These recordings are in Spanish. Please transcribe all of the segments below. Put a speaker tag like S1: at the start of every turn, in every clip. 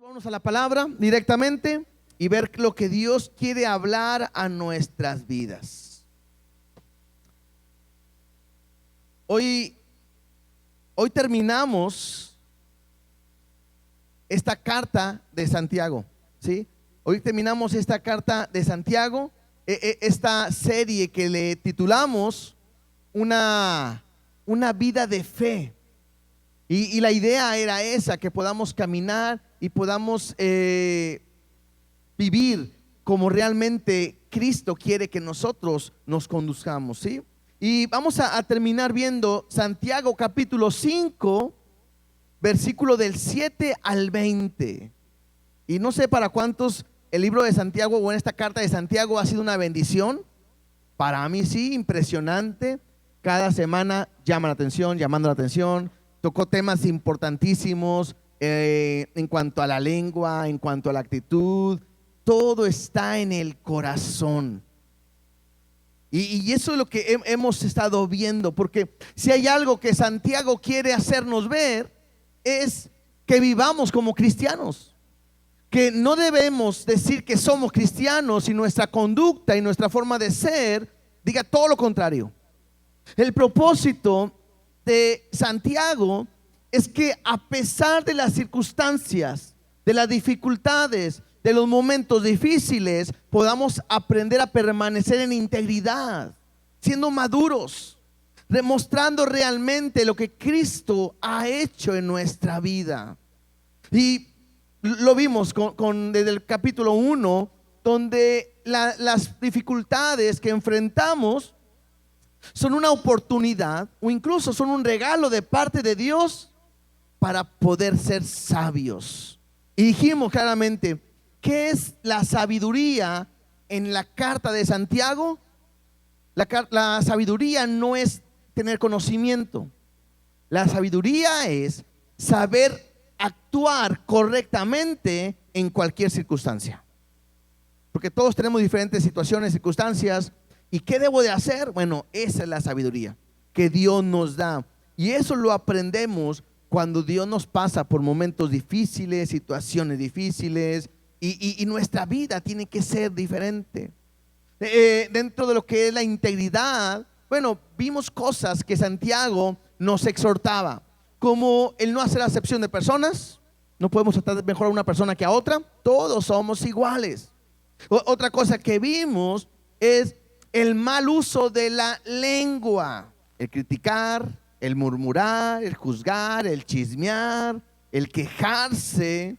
S1: Vamos a la palabra directamente y ver lo que Dios quiere hablar a nuestras vidas. Hoy terminamos esta carta de Santiago, ¿sí? Hoy terminamos esta carta de Santiago, esta serie que le titulamos una vida de fe. Y la idea era esa, que podamos caminar y podamos vivir como realmente Cristo quiere que nosotros nos conduzcamos, ¿sí? Y vamos a terminar viendo Santiago capítulo 5, versículo del 7 al 20. Y no sé para cuántos el libro de Santiago o en esta carta de Santiago ha sido una bendición. Para mí sí, impresionante. Cada semana llama la atención, llamando la atención. Tocó temas importantísimos en cuanto a la lengua, en cuanto a la actitud. Todo está en el corazón. Y eso es lo que hemos estado viendo, porque si hay algo que Santiago quiere hacernos ver, es que vivamos como cristianos. Que no debemos decir que somos cristianos y nuestra conducta y nuestra forma de ser diga todo lo contrario. El propósito de Santiago es que a pesar de las circunstancias, de las dificultades, de los momentos difíciles, podamos aprender a permanecer en integridad, siendo maduros, demostrando realmente lo que Cristo ha hecho en nuestra vida. Y lo vimos desde el capítulo 1, donde las dificultades que enfrentamos son una oportunidad o incluso son un regalo de parte de Dios para poder ser sabios. Y dijimos claramente, ¿qué es la sabiduría en la carta de Santiago? La sabiduría no es tener conocimiento. La sabiduría es saber actuar correctamente en cualquier circunstancia. Porque todos tenemos diferentes situaciones, circunstancias. ¿Y qué debo de hacer? Bueno, esa es la sabiduría que Dios nos da. Y eso lo aprendemos cuando Dios nos pasa por momentos difíciles, situaciones difíciles. Y nuestra vida tiene que ser diferente. Dentro de lo que es la integridad, bueno, vimos cosas que Santiago nos exhortaba, como el no hacer acepción de personas. No podemos tratar mejor a una persona que a otra. Todos somos iguales. Otra cosa que vimos es el mal uso de la lengua, el criticar, el murmurar, el juzgar, el chismear, el quejarse.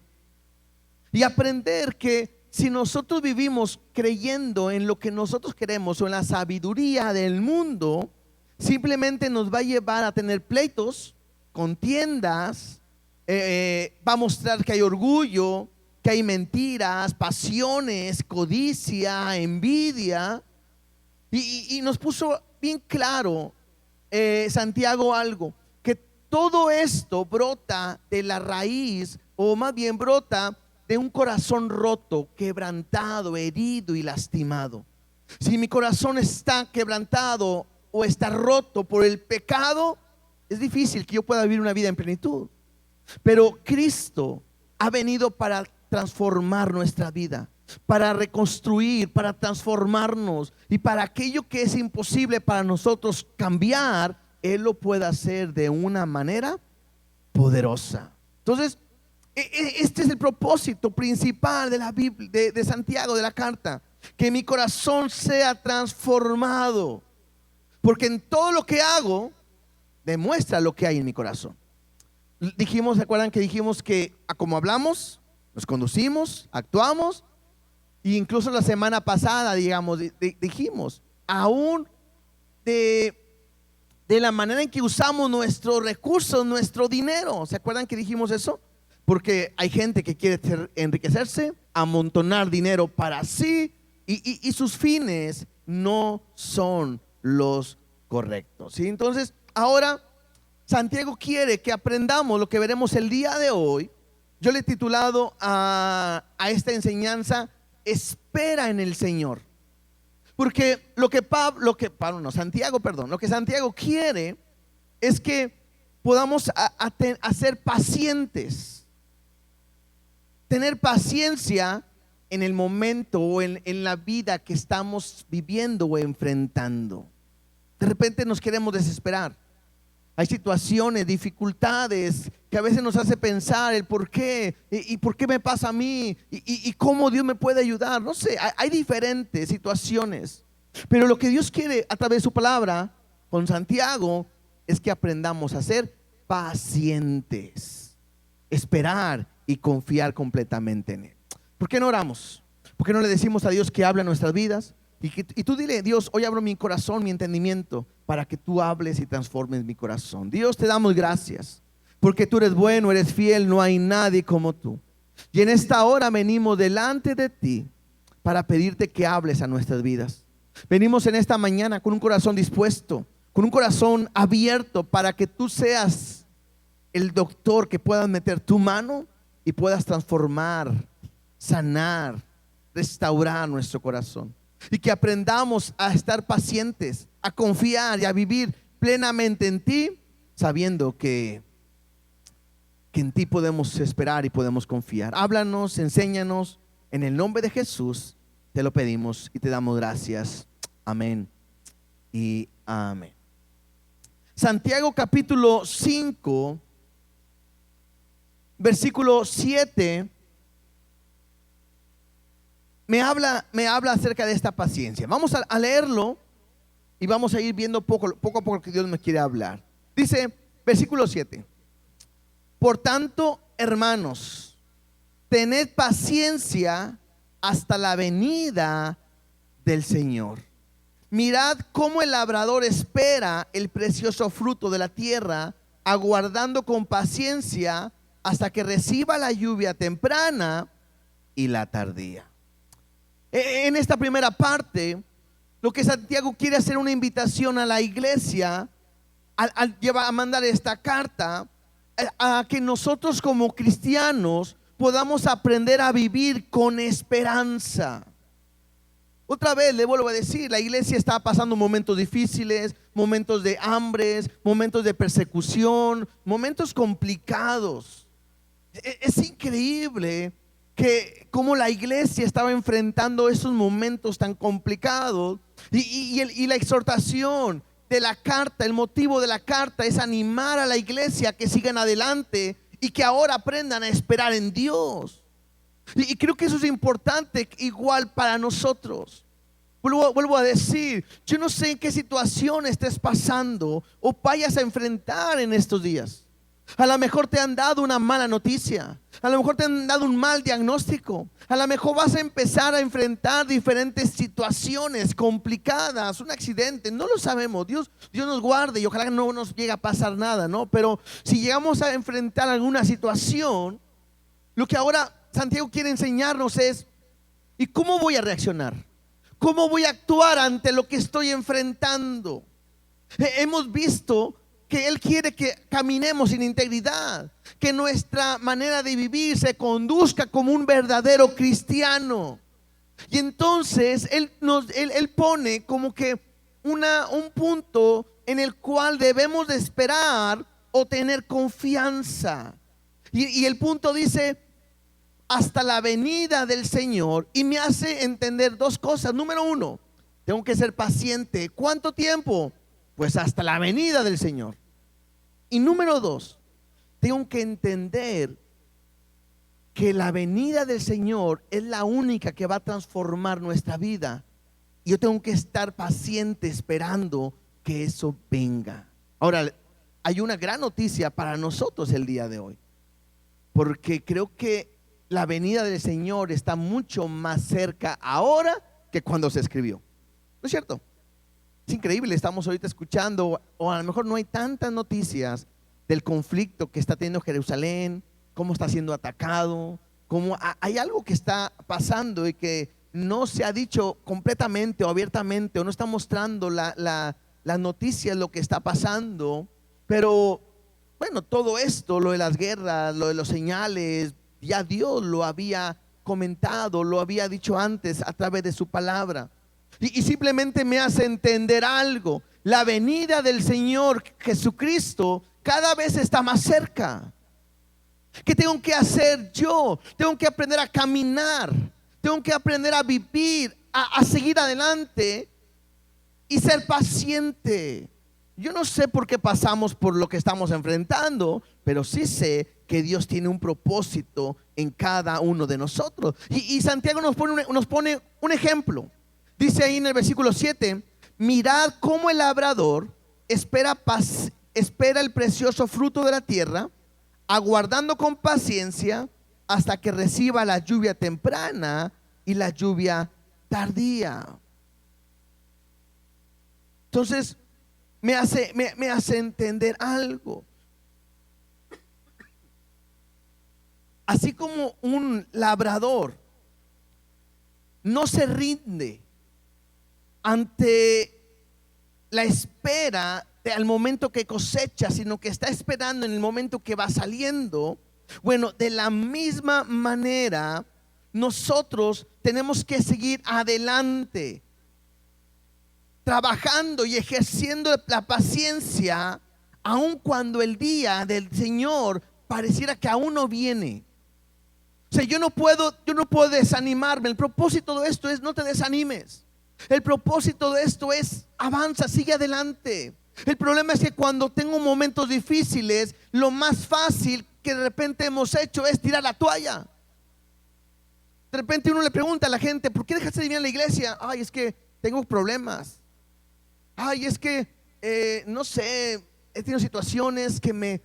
S1: Y aprender que si nosotros vivimos creyendo en lo que nosotros queremos o en la sabiduría del mundo, simplemente nos va a llevar a tener pleitos, contiendas, va a mostrar que hay orgullo, que hay mentiras, pasiones, codicia, envidia. Y nos puso bien claro Santiago algo, que todo esto brota de la raíz, o más bien brota de un corazón roto, quebrantado, herido y lastimado. Si mi corazón está quebrantado o está roto por el pecado, es difícil que yo pueda vivir una vida en plenitud. Pero Cristo ha venido para transformar nuestra vida, para reconstruir, para transformarnos, y para aquello que es imposible para nosotros cambiar, Él lo puede hacer de una manera poderosa. Entonces, este es el propósito principal de la Biblia, de Santiago, de la carta, que mi corazón sea transformado, porque en todo lo que hago demuestra lo que hay en mi corazón. Dijimos, ¿se acuerdan que dijimos que como hablamos, nos conducimos, actuamos? E incluso la semana pasada, digamos, dijimos, aún de la manera en que usamos nuestros recursos, nuestro dinero. ¿Se acuerdan que dijimos eso? Porque hay gente que quiere enriquecerse, amontonar dinero para sí, y sus fines no son los correctos, ¿sí? Entonces, ahora Santiago quiere que aprendamos lo que veremos el día de hoy. Yo le he titulado a esta enseñanza, espera en el Señor. Porque lo que Santiago quiere es que podamos ser pacientes, tener paciencia en el momento o en la vida que estamos viviendo o enfrentando. De repente nos queremos desesperar. Hay situaciones, dificultades que a veces nos hace pensar el por qué y por qué me pasa a mí y cómo Dios me puede ayudar. No sé, hay diferentes situaciones. Pero lo que Dios quiere a través de su palabra con Santiago es que aprendamos a ser pacientes, esperar y confiar completamente en Él. ¿Por qué no oramos? ¿Por qué no le decimos a Dios que hable en nuestras vidas? Y tú dile: Dios, hoy abro mi corazón, mi entendimiento, para que tú hables y transformes mi corazón. Dios, te damos gracias, porque tú eres bueno, eres fiel, no hay nadie como tú. Y en esta hora venimos delante de ti para pedirte que hables a nuestras vidas. Venimos en esta mañana con un corazón dispuesto, con un corazón abierto, para que tú seas el doctor que puedas meter tu mano y puedas transformar, sanar, restaurar nuestro corazón. Y que aprendamos a estar pacientes, a confiar y a vivir plenamente en ti, sabiendo que en ti podemos esperar y podemos confiar. Háblanos, enséñanos, en el nombre de Jesús te lo pedimos y te damos gracias. Amén y amén. Santiago capítulo 5, versículo 7 me habla acerca de esta paciencia. Vamos a leerlo y vamos a ir viendo poco a poco lo que Dios me quiere hablar. Dice, versículo 7: por tanto, hermanos, tened paciencia hasta la venida del Señor. Mirad cómo el labrador espera el precioso fruto de la tierra, aguardando con paciencia hasta que reciba la lluvia temprana y la tardía. En esta primera parte, lo que Santiago quiere hacer una invitación a la iglesia al mandar esta carta a que nosotros como cristianos podamos aprender a vivir con esperanza. Otra vez le vuelvo a decir, la iglesia está pasando momentos difíciles, momentos de hambres, momentos de persecución, momentos complicados. Es increíble que como la iglesia estaba enfrentando esos momentos tan complicados y la exhortación de la carta, el motivo de la carta es animar a la iglesia a que sigan adelante y que ahora aprendan a esperar en Dios. Y creo que eso es importante igual para nosotros. Vuelvo a decir, yo no sé en qué situación estés pasando o vayas a enfrentar en estos días. A lo mejor te han dado una mala noticia, a lo mejor te han dado un mal diagnóstico, a lo mejor vas a empezar a enfrentar diferentes situaciones complicadas, un accidente, no lo sabemos. Dios nos guarde y ojalá no nos llegue a pasar nada, ¿no? Pero si llegamos a enfrentar alguna situación, lo que ahora Santiago quiere enseñarnos es: ¿y cómo voy a reaccionar? ¿Cómo voy a actuar ante lo que estoy enfrentando? Hemos visto que Él quiere que caminemos sin integridad, que nuestra manera de vivir se conduzca como un verdadero cristiano. Y entonces Él pone como que un punto en el cual debemos de esperar o tener confianza. Y el punto dice: hasta la venida del Señor. Y me hace entender dos cosas. Número uno, tengo que ser paciente. ¿Cuánto tiempo? Pues hasta la venida del Señor. Y número dos, tengo que entender que la venida del Señor es la única que va a transformar nuestra vida. Y yo tengo que estar paciente esperando que eso venga. Ahora, hay una gran noticia para nosotros el día de hoy, porque creo que la venida del Señor está mucho más cerca ahora que cuando se escribió. ¿No es cierto? Es increíble, estamos ahorita escuchando, o a lo mejor no hay tantas noticias del conflicto que está teniendo Jerusalén, cómo está siendo atacado, cómo hay algo que está pasando y que no se ha dicho completamente o abiertamente, o no está mostrando las noticias lo que está pasando. Pero bueno, todo esto, lo de las guerras, lo de los señales, ya Dios lo había comentado, lo había dicho antes a través de su palabra. Y simplemente me hace entender algo: la venida del Señor Jesucristo cada vez está más cerca. ¿Qué tengo que hacer yo? Tengo que aprender a caminar. Tengo que aprender a vivir, a seguir adelante y ser paciente. Yo no sé por qué pasamos por lo que estamos enfrentando, pero sí sé que Dios tiene un propósito en cada uno de nosotros. Y Santiago nos pone un ejemplo. Dice ahí en el versículo 7: mirad cómo el labrador espera el precioso fruto de la tierra, aguardando con paciencia hasta que reciba la lluvia temprana y la lluvia tardía. Entonces me hace entender algo. Así como un labrador no se rinde ante la espera al momento que cosecha, sino que está esperando en el momento que va saliendo. Bueno, de la misma manera nosotros tenemos que seguir adelante, trabajando y ejerciendo la paciencia, aun cuando el día del Señor pareciera que aún no viene. O sea, yo no puedo desanimarme. El propósito de esto es: no te desanimes. El propósito de esto es: avanza, sigue adelante. El problema es que cuando tengo momentos difíciles, lo más fácil que de repente hemos hecho es tirar la toalla. De repente uno le pregunta a la gente: ¿por qué dejaste de ir a la iglesia? Ay, es que tengo problemas. Ay, es que no sé, he tenido situaciones que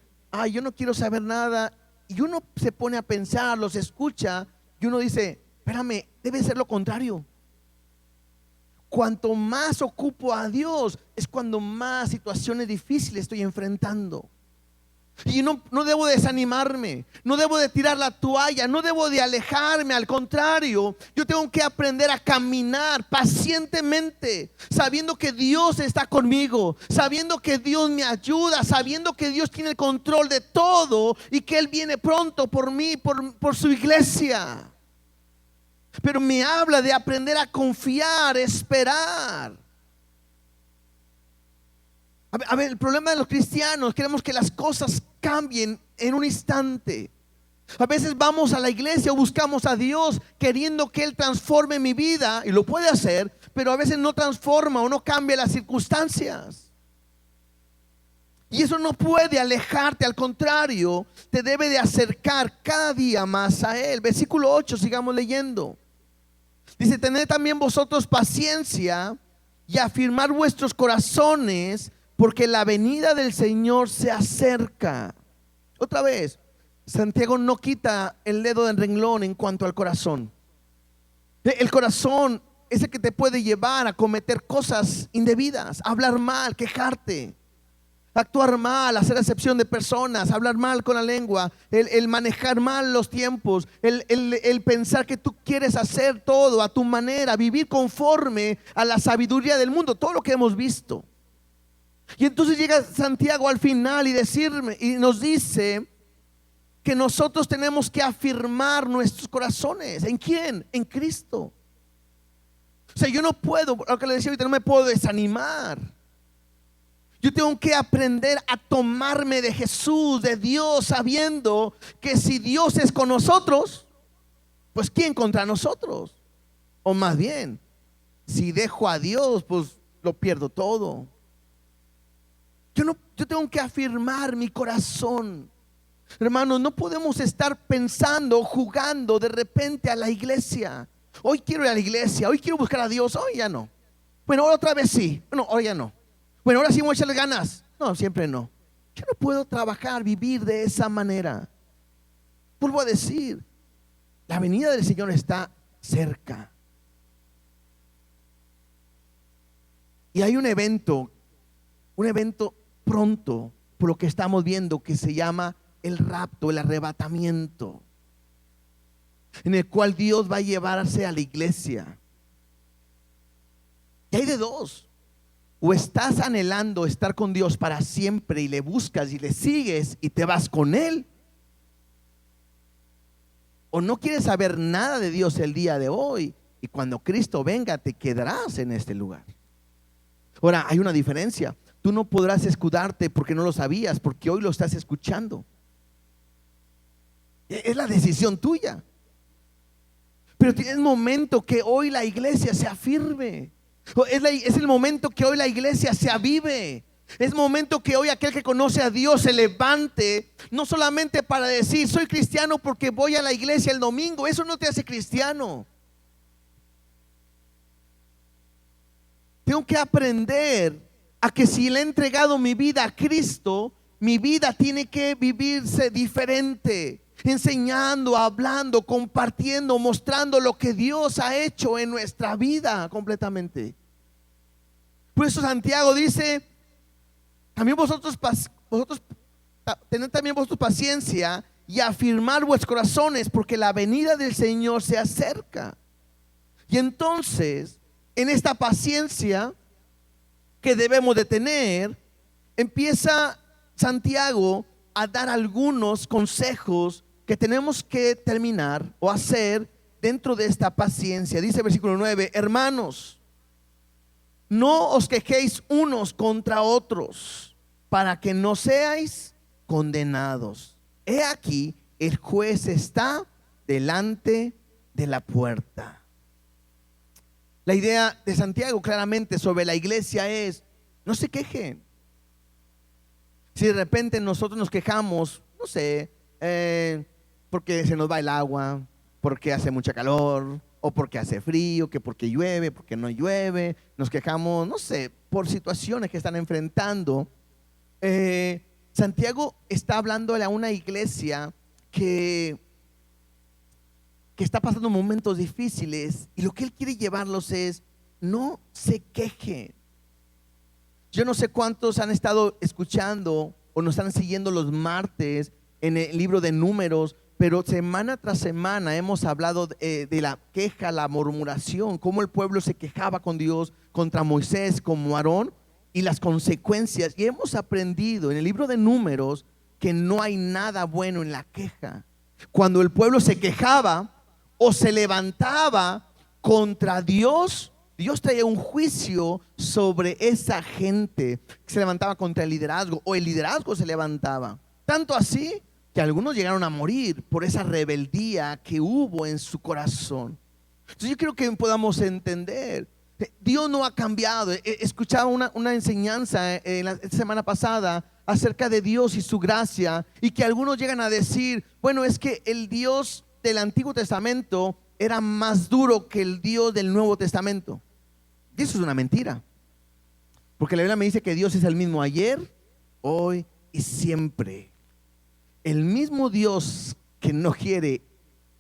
S1: yo no quiero saber nada. Y uno se pone a pensar, los escucha y uno dice: espérame, debe ser lo contrario. Cuanto más ocupo a Dios, es cuando más situaciones difíciles estoy enfrentando. Y no debo desanimarme, no debo de tirar la toalla, no debo de alejarme. Al contrario, yo tengo que aprender a caminar pacientemente, sabiendo que Dios está conmigo, sabiendo que Dios me ayuda, sabiendo que Dios tiene el control de todo y que Él viene pronto por mí, por su iglesia. Pero me habla de aprender a confiar, esperar. A ver, el problema de los cristianos: queremos que las cosas cambien en un instante. A veces vamos a la iglesia o buscamos a Dios queriendo que Él transforme mi vida, y lo puede hacer, pero a veces no transforma o no cambia las circunstancias. Y eso no puede alejarte, al contrario, te debe de acercar cada día más a Él. Versículo 8, sigamos leyendo. Dice: tened también vosotros paciencia y afirmar vuestros corazones, porque la venida del Señor se acerca. Otra vez, Santiago no quita el dedo del renglón en cuanto al corazón. El corazón es el que te puede llevar a cometer cosas indebidas, hablar mal, quejarte, actuar mal, hacer acepción de personas, hablar mal con la lengua, el manejar mal los tiempos, el pensar que tú quieres hacer todo a tu manera, vivir conforme a la sabiduría del mundo, todo lo que hemos visto. Y entonces llega Santiago al final y nos dice que nosotros tenemos que afirmar nuestros corazones. ¿En quién? En Cristo. O sea, yo no puedo, lo que le decía ahorita, no me puedo desanimar. Yo tengo que aprender a tomarme de Jesús, de Dios, sabiendo que si Dios es con nosotros, pues ¿quién contra nosotros? O más bien, si dejo a Dios, pues lo pierdo todo. Yo tengo que afirmar mi corazón. Hermanos, no podemos estar pensando, jugando de repente a la iglesia. Hoy quiero ir a la iglesia, hoy quiero buscar a Dios, hoy ya no. Bueno, ahora otra vez sí, bueno, hoy ya no. Bueno, ahora sí voy a echarle ganas. No, siempre no. Yo no puedo trabajar, vivir de esa manera. Vuelvo a decir, la venida del Señor está cerca. Y hay un evento pronto, por lo que estamos viendo, que se llama el rapto, el arrebatamiento, en el cual Dios va a llevarse a la iglesia. Y hay de dos: o estás anhelando estar con Dios para siempre y le buscas y le sigues y te vas con Él, o no quieres saber nada de Dios el día de hoy y cuando Cristo venga te quedarás en este lugar. Ahora, hay una diferencia. Tú no podrás escudarte porque no lo sabías, porque hoy lo estás escuchando. Es la decisión tuya. Pero es momento que hoy la iglesia se afirme. Es el momento que hoy la iglesia se avive. Es momento que hoy aquel que conoce a Dios se levante, no solamente para decir soy cristiano porque voy a la iglesia el domingo. Eso no te hace cristiano. Tengo que aprender a que si le he entregado mi vida a Cristo, mi vida tiene que vivirse diferente, enseñando, hablando, compartiendo, mostrando lo que Dios ha hecho en nuestra vida completamente. Por eso Santiago dice, también vosotros tened también vosotros paciencia y afirmar vuestros corazones, porque la venida del Señor se acerca. Y entonces, en esta paciencia que debemos de tener, empieza Santiago a dar algunos consejos que tenemos que terminar o hacer dentro de esta paciencia. Dice versículo 9: hermanos, no os quejéis unos contra otros, para que no seáis condenados. He aquí, el juez está delante de la puerta. La idea de Santiago claramente sobre la iglesia es: no se quejen. Si de repente nosotros nos quejamos, no sé, porque se nos va el agua, porque hace mucha calor, o porque hace frío, que porque llueve, porque no llueve, nos quejamos, no sé, por situaciones que están enfrentando. Santiago está hablándole a una iglesia que está pasando momentos difíciles, y lo que él quiere llevarlos es: no se quejen. Yo no sé cuántos han estado escuchando o nos están siguiendo los martes en el libro de Números, pero semana tras semana hemos hablado de la queja, la murmuración, cómo el pueblo se quejaba con Dios, contra Moisés, como Aarón, y las consecuencias. Y hemos aprendido en el libro de Números que no hay nada bueno en la queja. Cuando el pueblo se quejaba o se levantaba contra Dios, Dios traía un juicio sobre esa gente que se levantaba contra el liderazgo, o el liderazgo se levantaba. Tanto así que algunos llegaron a morir por esa rebeldía que hubo en su corazón. Entonces yo quiero que podamos entender, Dios no ha cambiado. Escuchaba una enseñanza esta semana pasada acerca de Dios y su gracia, y que algunos llegan a decir: bueno, es que el Dios del Antiguo Testamento era más duro que el Dios del Nuevo Testamento. Y eso es una mentira, porque la Biblia me dice que Dios es el mismo ayer, hoy y siempre. El mismo Dios que no quiere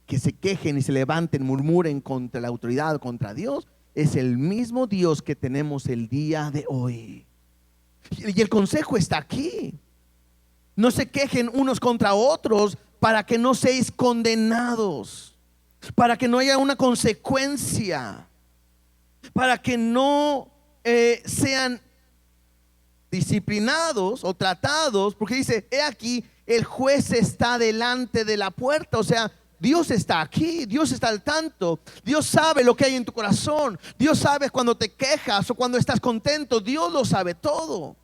S1: que se quejen y se levanten, murmuren contra la autoridad, contra Dios, es el mismo Dios que tenemos el día de hoy. Y el consejo está aquí: no se quejen unos contra otros, para que no seáis condenados, para que no haya una consecuencia, para que no sean disciplinados o tratados, porque dice: he aquí, el juez está delante de la puerta. O sea, Dios está aquí, Dios está al tanto, Dios sabe lo que hay en tu corazón, Dios sabe cuando te quejas o cuando estás contento, Dios lo sabe todo.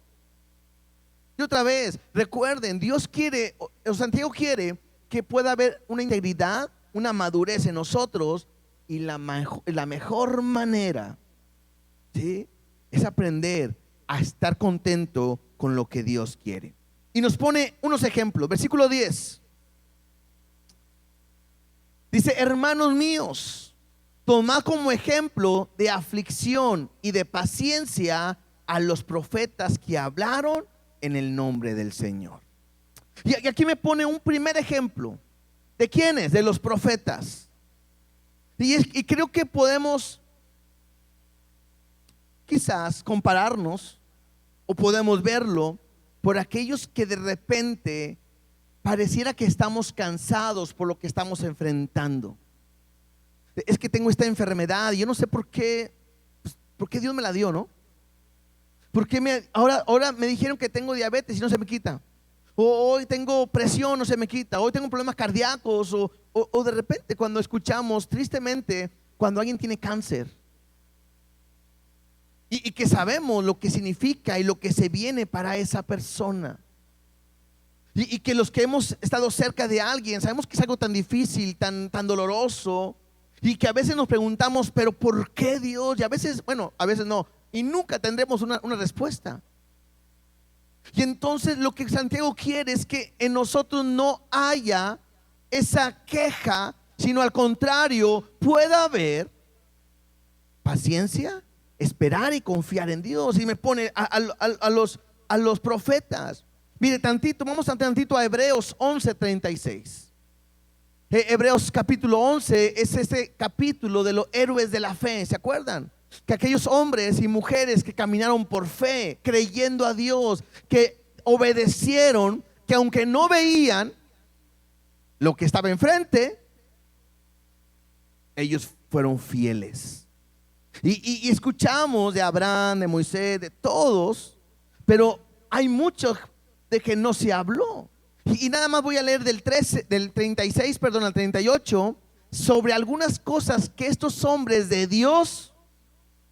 S1: Y otra vez, recuerden, Dios quiere, o Santiago quiere que pueda haber una integridad, una madurez en nosotros, y la mejor manera, ¿sí?, es aprender a estar contento con lo que Dios quiere. Y nos pone unos ejemplos. Versículo 10 dice: hermanos míos, tomad como ejemplo de aflicción y de paciencia a los profetas que hablaron en el nombre del Señor. Y aquí me pone un primer ejemplo. ¿De quiénes? De los profetas. Y creo que podemos quizás compararnos, o podemos verlo por aquellos que de repente pareciera que estamos cansados por lo que estamos enfrentando. Es que tengo esta enfermedad y yo no sé por qué, pues, por qué Dios me la dio, ¿no? Porque ahora me dijeron que tengo diabetes y no se me quita. O hoy tengo presión, no se me quita. Hoy tengo problemas cardíacos. O de repente cuando escuchamos, tristemente, cuando alguien tiene cáncer, y que sabemos lo que significa y lo que se viene para esa persona. Y que los que hemos estado cerca de alguien, sabemos que es algo tan difícil, tan doloroso, y que a veces nos preguntamos, pero ¿por qué Dios? Y a veces, bueno, a veces no, y nunca tendremos una respuesta. Y entonces lo que Santiago quiere es que en nosotros no haya esa queja, sino al contrario, pueda haber paciencia, esperar y confiar en Dios. Y me pone a los profetas. Mire tantito, vamos a tantito a Hebreos 11:36. Hebreos capítulo 11 es ese capítulo de los héroes de la fe. ¿Se acuerdan? Que aquellos hombres y mujeres que caminaron por fe, creyendo a Dios, que obedecieron, que aunque no veían lo que estaba enfrente, ellos fueron fieles. Y escuchamos de Abraham, de Moisés, de todos, pero hay muchos de que no se habló. Y nada más voy a leer del 36, perdón, al 38, sobre algunas cosas que estos hombres de Dios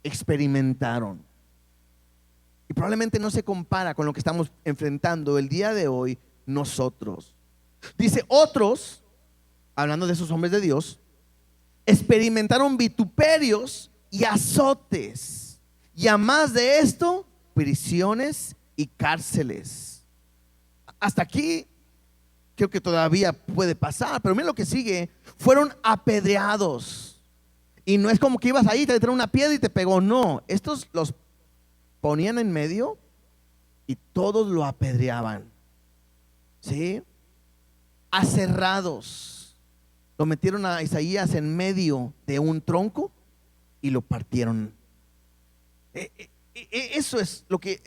S1: experimentaron. Y probablemente no se compara con lo que estamos enfrentando el día de hoy nosotros. Dice, otros, hablando de esos hombres de Dios, experimentaron vituperios y azotes, y a más de esto, prisiones y cárceles. Hasta aquí creo que todavía puede pasar, pero mira lo que sigue. Fueron apedreados. Y no es como que ibas ahí, te traen una piedra y te pegó. No, estos los ponían en medio y todos lo apedreaban. ¿Sí? Aserrados. Lo metieron a Isaías en medio de un tronco y lo partieron. Eso es lo que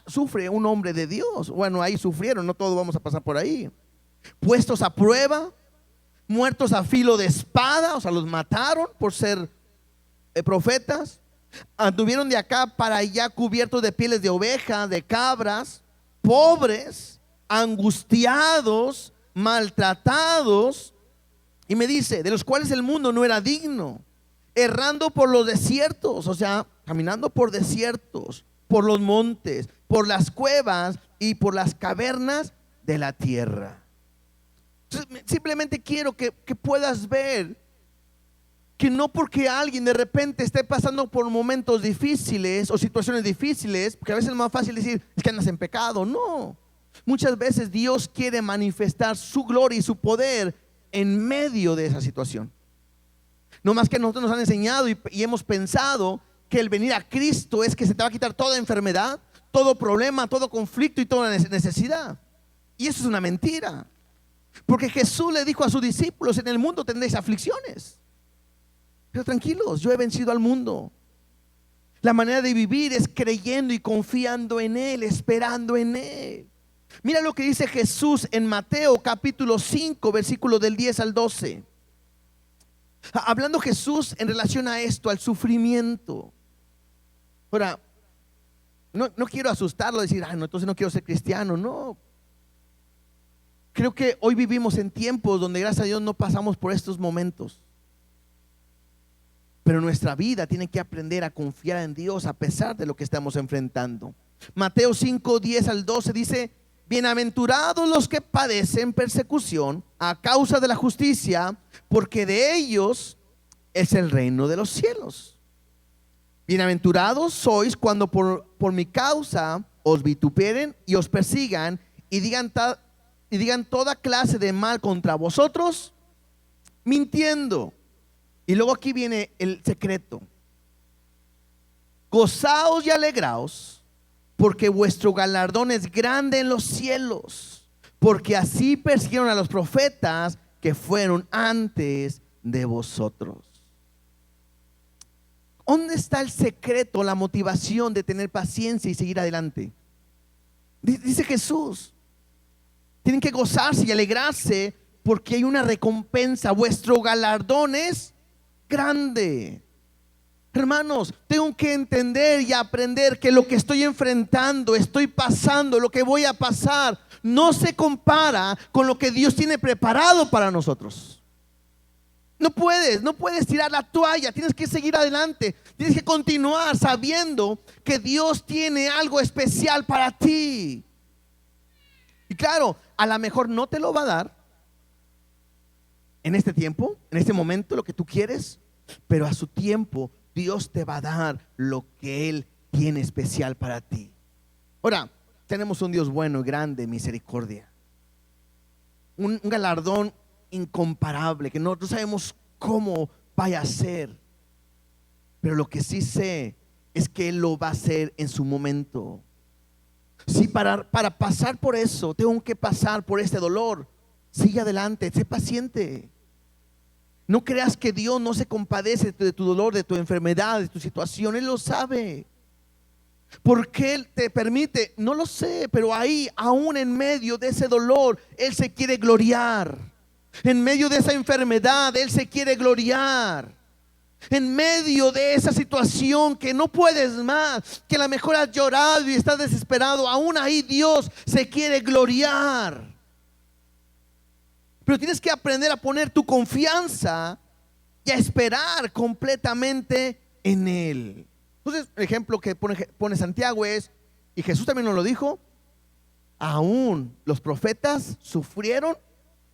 S1: sufre un hombre de Dios. Bueno, ahí sufrieron, no todos vamos a pasar por ahí. Puestos a prueba, muertos a filo de espada, o sea, los mataron por ser profetas. Anduvieron de acá para allá cubiertos de pieles de oveja, de cabras, pobres, angustiados, maltratados. Y me dice, de los cuales el mundo no era digno, errando por los desiertos, o sea, caminando por desiertos, por los montes, por las cuevas y por las cavernas de la tierra. Entonces, simplemente quiero que puedas ver que no porque alguien de repente esté pasando por momentos difíciles o situaciones difíciles, porque a veces es más fácil decir, es que andas en pecado. No, muchas veces Dios quiere manifestar su gloria y su poder en medio de esa situación. No más que nosotros nos han enseñado y hemos pensado que el venir a Cristo es que se te va a quitar toda enfermedad, todo problema, todo conflicto y toda necesidad. Y eso es una mentira. Porque Jesús le dijo a sus discípulos, en el mundo tendréis aflicciones, pero tranquilos, yo he vencido al mundo. La manera de vivir es creyendo y confiando en Él, esperando en Él. Mira lo que dice Jesús en Mateo capítulo 5, versículo del 10 al 12. Hablando Jesús en relación a esto, al sufrimiento. Ahora, no quiero asustarlo, decir, no, entonces no quiero ser cristiano. No. Creo que hoy vivimos en tiempos donde gracias a Dios no pasamos por estos momentos. Pero nuestra vida tiene que aprender a confiar en Dios a pesar de lo que estamos enfrentando. Mateo 5, 10 al 12 dice, bienaventurados los que padecen persecución a causa de la justicia, porque de ellos es el reino de los cielos. Bienaventurados sois cuando por mi causa os vituperen y os persigan y digan toda clase de mal contra vosotros, mintiendo. Y luego aquí viene el secreto. Gozaos y alegraos, porque vuestro galardón es grande en los cielos, porque así persiguieron a los profetas que fueron antes de vosotros. ¿Dónde está el secreto, la motivación de tener paciencia y seguir adelante? Dice Jesús, tienen que gozarse y alegrarse porque hay una recompensa. Vuestro galardón es grande. Hermanos, tengo que entender y aprender que lo que estoy enfrentando, estoy pasando, lo que voy a pasar, no se compara con lo que Dios tiene preparado para nosotros. No puedes tirar la toalla, tienes que seguir adelante, tienes que continuar sabiendo que Dios tiene algo especial para ti. Y claro, a lo mejor no te lo va a dar en este tiempo, en este momento, lo que tú quieres, pero a su tiempo Dios te va a dar lo que Él tiene especial para ti. Ahora, tenemos un Dios bueno y grande, misericordia, un galardón incomparable que no sabemos cómo vaya a ser, pero lo que sí sé es que Él lo va a hacer en su momento. Si para pasar por eso tengo que pasar por este dolor, sigue adelante, sé paciente. No creas que Dios no se compadece de tu dolor, de tu enfermedad, de tu situación. Él lo sabe. ¿Por qué Él te permite? No lo sé, pero ahí, aún en medio de ese dolor, Él se quiere gloriar. En medio de esa enfermedad, Él se quiere gloriar. En medio de esa situación que no puedes más, que a lo mejor has llorado y estás desesperado, aún ahí Dios se quiere gloriar. Pero tienes que aprender a poner tu confianza y a esperar completamente en Él. Entonces, el ejemplo que pone Santiago es, y Jesús también nos lo dijo, aún los profetas sufrieron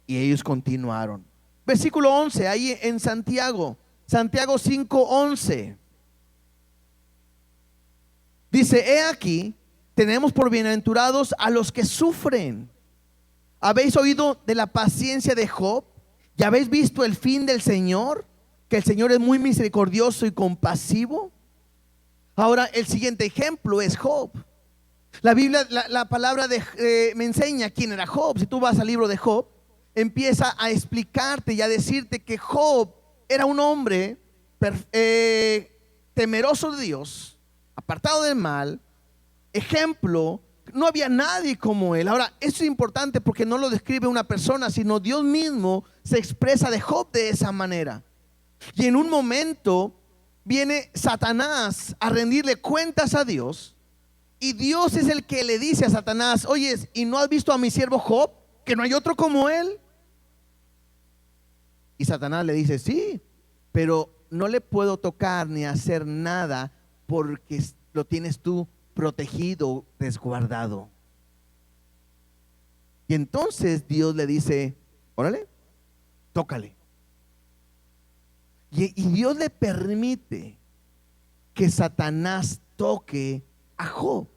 S1: y ellos continuaron. Versículo 11, ahí en Santiago 5:11. Dice: he aquí, tenemos por bienaventurados a los que sufren. ¿Habéis oído de la paciencia de Job? ¿Ya habéis visto el fin del Señor? Que el Señor es muy misericordioso y compasivo. Ahora, el siguiente ejemplo es Job. La Biblia, la palabra me enseña quién era Job. Si tú vas al libro de Job, empieza a explicarte y a decirte que Job era un hombre temeroso de Dios, apartado del mal, ejemplo. No había nadie como él. Ahora, esto es importante porque no lo describe una persona, sino Dios mismo se expresa de Job de esa manera. Y en un momento viene Satanás a rendirle cuentas a Dios, y Dios es el que le dice a Satanás: oye, ¿y no has visto a mi siervo Job? Que no hay otro como él. Y Satanás le dice: sí, pero no le puedo tocar ni hacer nada porque lo tienes tú protegido, resguardado. Y entonces Dios le dice: órale, tócale. Y Dios le permite que Satanás toque a Job.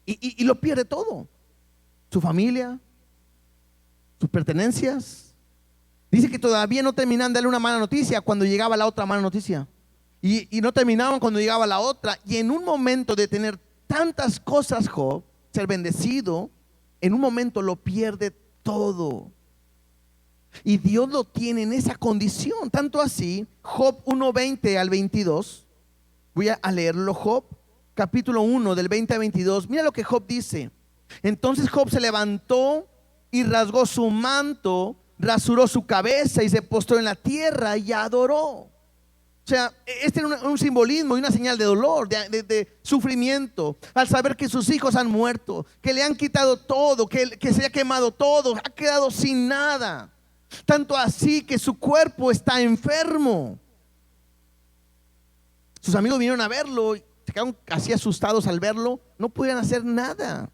S1: Y lo pierde todo: su familia, sus pertenencias. Dice que todavía no terminaban de darle una mala noticia cuando llegaba la otra mala noticia. Y no terminaban cuando llegaba la otra. Y en un momento de tener tantas cosas, Job, ser bendecido, en un momento lo pierde todo. Y Dios lo tiene en esa condición. Tanto así, Job 1:20 al 22. Voy a leerlo. Job capítulo 1 del 20 al 22. Mira lo que Job dice: entonces Job se levantó y rasgó su manto, rasuró su cabeza y se postró en la tierra y adoró. O sea, este era un simbolismo y una señal de dolor, de sufrimiento, al saber que sus hijos han muerto, que le han quitado todo, que se ha quemado todo, ha quedado sin nada. Tanto así que su cuerpo está enfermo. Sus amigos vinieron a verlo y se quedaron así asustados al verlo, no pudieron hacer nada.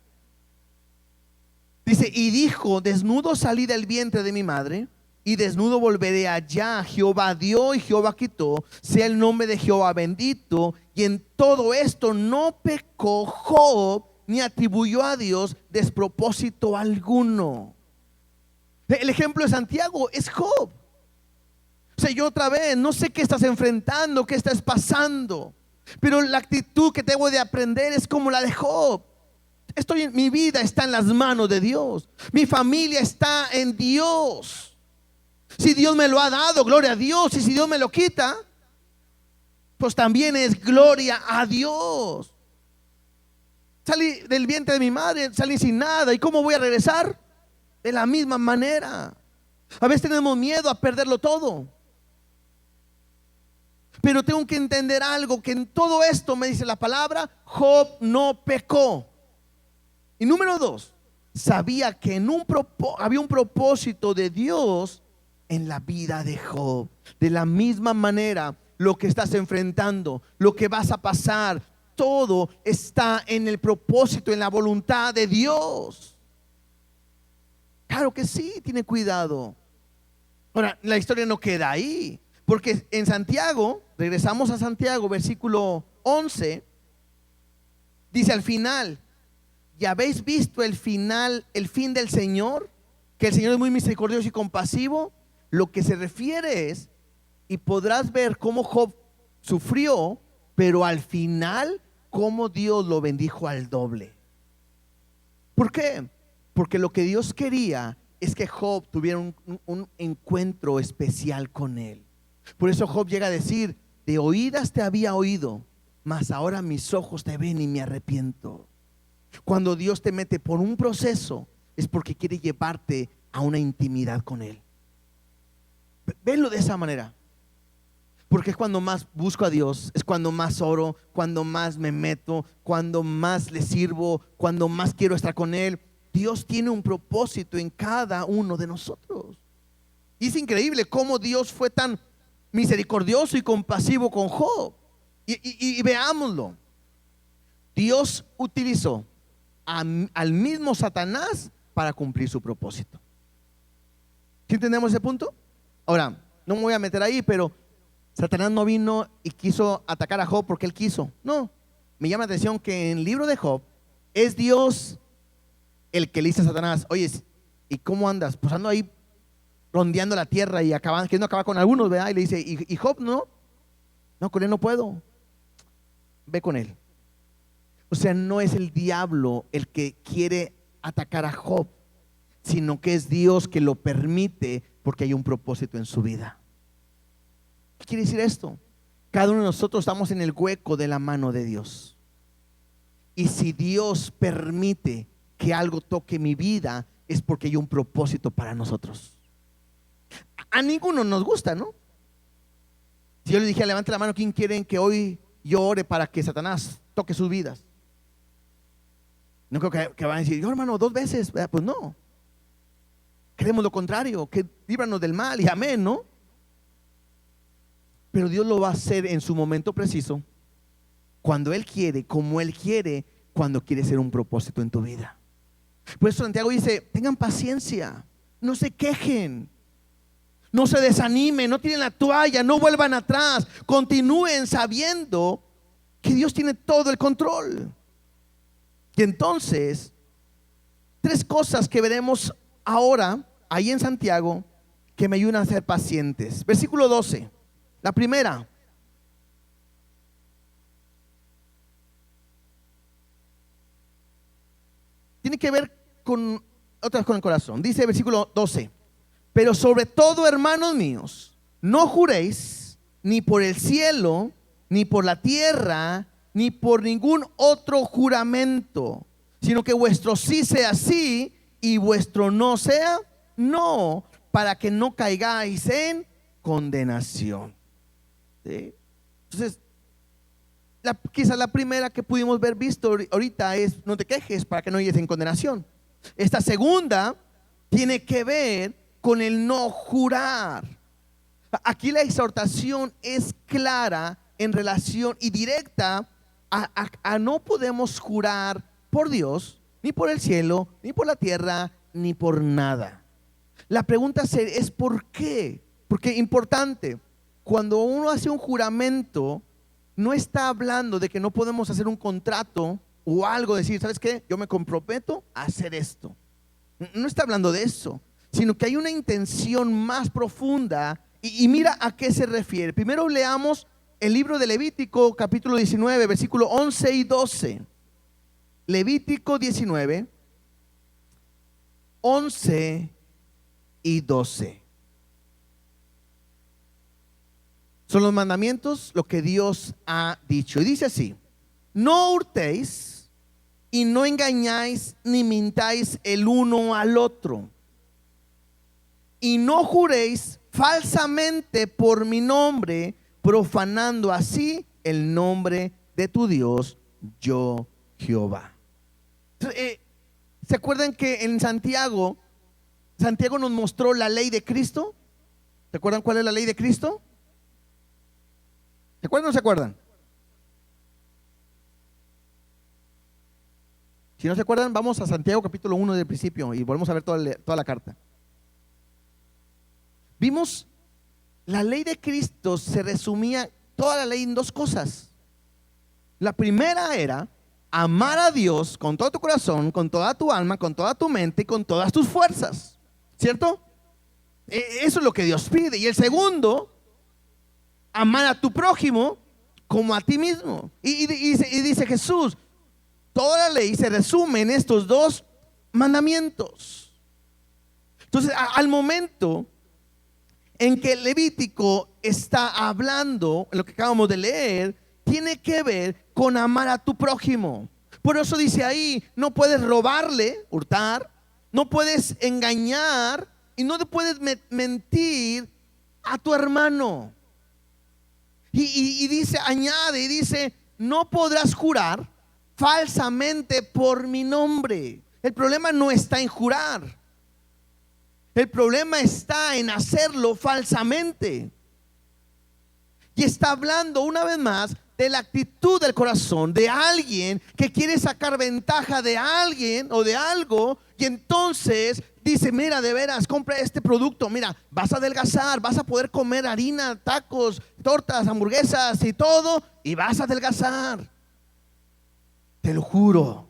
S1: Dice: y dijo: desnudo salí del vientre de mi madre, y desnudo volveré allá. Jehová dio y Jehová quitó, sea el nombre de Jehová bendito. Y en todo esto no pecó Job, ni atribuyó a Dios despropósito alguno. El ejemplo de Santiago es Job. O sea, yo otra vez no sé qué estás enfrentando, qué estás pasando, pero la actitud que debo de aprender es como la de Job. Mi vida está en las manos de Dios. Mi familia está en Dios. Si Dios me lo ha dado, gloria a Dios. Y si Dios me lo quita, pues también es gloria a Dios. Salí del vientre de mi madre, salí sin nada. ¿Y cómo voy a regresar? De la misma manera. A veces tenemos miedo a perderlo todo. Pero tengo que entender algo, que en todo esto me dice la palabra, Job no pecó. Y número 2, sabía que había un propósito de Dios en la vida de Job. De la misma manera, lo que estás enfrentando, lo que vas a pasar, todo está en el propósito, en la voluntad de Dios. Claro que sí, tiene cuidado. Ahora, la historia no queda ahí, porque en Santiago, regresamos a Santiago, versículo 11, dice al final: ¿ya habéis visto el final, el fin del Señor? Que el Señor es muy misericordioso y compasivo. Lo que se refiere es, y podrás ver cómo Job sufrió, pero al final cómo Dios lo bendijo al doble. ¿Por qué? Porque lo que Dios quería es que Job tuviera un encuentro especial con él. Por eso Job llega a decir: de oídas te había oído, mas ahora mis ojos te ven y me arrepiento. Cuando Dios te mete por un proceso, es porque quiere llevarte a una intimidad con Él. Venlo de esa manera. Porque es cuando más busco a Dios, es cuando más oro, cuando más me meto, cuando más le sirvo, cuando más quiero estar con Él. Dios tiene un propósito en cada uno de nosotros. Y es increíble cómo Dios fue tan misericordioso y compasivo con Job. Y veámoslo. Dios utilizó al mismo Satanás para cumplir su propósito. ¿Sí entendemos ese punto? Ahora, no me voy a meter ahí, pero Satanás no vino y quiso atacar a Job porque él quiso. No, me llama la atención que en el libro de Job es Dios el que le dice a Satanás: oye, ¿y cómo andas? Pues ando ahí rondeando la tierra y queriendo acabar con algunos, ¿verdad? Y le dice: ¿y Job no? No, con él no puedo. Ve con él. O sea, no es el diablo el que quiere atacar a Job, sino que es Dios que lo permite porque hay un propósito en su vida. ¿Qué quiere decir esto? Cada uno de nosotros estamos en el hueco de la mano de Dios. Y si Dios permite que algo toque mi vida, es porque hay un propósito para nosotros. A ninguno nos gusta, ¿no? Si yo le dije: levante la mano, ¿quién quieren que hoy yo ore para que Satanás toque sus vidas? No creo que van a decir: yo, hermano, 2 veces. Pues no. Queremos lo contrario, que líbranos del mal y amén, ¿no? Pero Dios lo va a hacer en su momento preciso, cuando Él quiere, como Él quiere, cuando quiere hacer un propósito en tu vida. Por eso Santiago dice: tengan paciencia, no se quejen, no se desanimen, no tiren la toalla, no vuelvan atrás, continúen sabiendo que Dios tiene todo el control. Y entonces, 3 cosas que veremos ahora ahí en Santiago que me ayudan a ser pacientes. Versículo 12. La primera: tiene que ver con otras, con el corazón. Dice versículo 12: pero sobre todo, hermanos míos, no juréis ni por el cielo, ni por la tierra, ni por ningún otro juramento, sino que vuestro sí sea sí y vuestro no sea no, para que no caigáis en condenación. ¿Sí? Entonces, quizás la primera que pudimos ver visto ahorita es: no te quejes para que no llegues en condenación. Esta segunda tiene que ver con el no jurar. Aquí la exhortación es clara en relación y directa a no podemos jurar por Dios, ni por el cielo, ni por la tierra, ni por nada. La pregunta es: ¿por qué? Porque importante, cuando uno hace un juramento, no está hablando de que no podemos hacer un contrato o algo, decir: ¿sabes qué? Yo me comprometo a hacer esto. No está hablando de eso, sino que hay una intención más profunda. Y mira a qué se refiere. Primero leamos el libro de Levítico, capítulo 19, versículo 11 y 12. Levítico 19, 11 y 12. Son los mandamientos, lo que Dios ha dicho. Y dice así: no hurtéis y no engañáis ni mintáis el uno al otro. Y no juréis falsamente por mi nombre, profanando así el nombre de tu Dios, yo Jehová. ¿Se acuerdan que en Santiago nos mostró la ley de Cristo? ¿Se acuerdan cuál es la ley de Cristo? ¿Se acuerdan o no se acuerdan? Si no se acuerdan, vamos a Santiago capítulo 1 del principio y volvemos a ver toda la carta. Vimos, la ley de Cristo se resumía toda la ley en dos cosas. La primera era amar a Dios con todo tu corazón, con toda tu alma, con toda tu mente y con todas tus fuerzas, ¿cierto? Eso es lo que Dios pide. Y el segundo, amar a tu prójimo como a ti mismo. Y dice Jesús, toda la ley se resume en estos dos mandamientos. Entonces, al momento en que el Levítico está hablando, en lo que acabamos de leer, tiene que ver con amar a tu prójimo. Por eso dice ahí, no puedes robarle, hurtar, no puedes engañar y no te puedes mentir a tu hermano. Y dice, añade y dice, no podrás jurar falsamente por mi nombre. El problema no está en jurar. El problema está en hacerlo falsamente. Y está hablando una vez más de la actitud del corazón de alguien que quiere sacar ventaja de alguien o de algo, y entonces dice, mira, de veras, compra este producto, mira, vas a adelgazar, vas a poder comer harina, tacos, tortas, hamburguesas y todo, y vas a adelgazar. Te lo juro.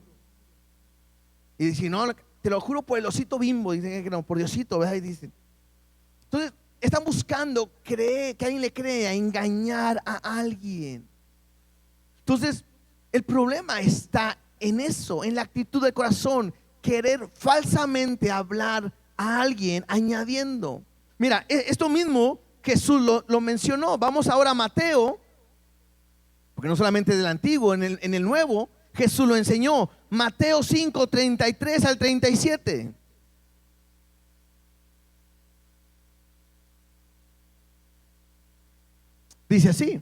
S1: Y dice, no, te lo juro por el osito Bimbo. Dice que no, por Diosito, ¿verdad? Y dice, entonces están buscando que alguien le crea, engañar a alguien. Entonces el problema está en eso, en la actitud del corazón, querer falsamente hablar a alguien, añadiendo. Mira, esto mismo Jesús lo mencionó. Vamos ahora a Mateo, porque no solamente del antiguo, en el nuevo Jesús lo enseñó. Mateo 5, 33 al 37. Dice así: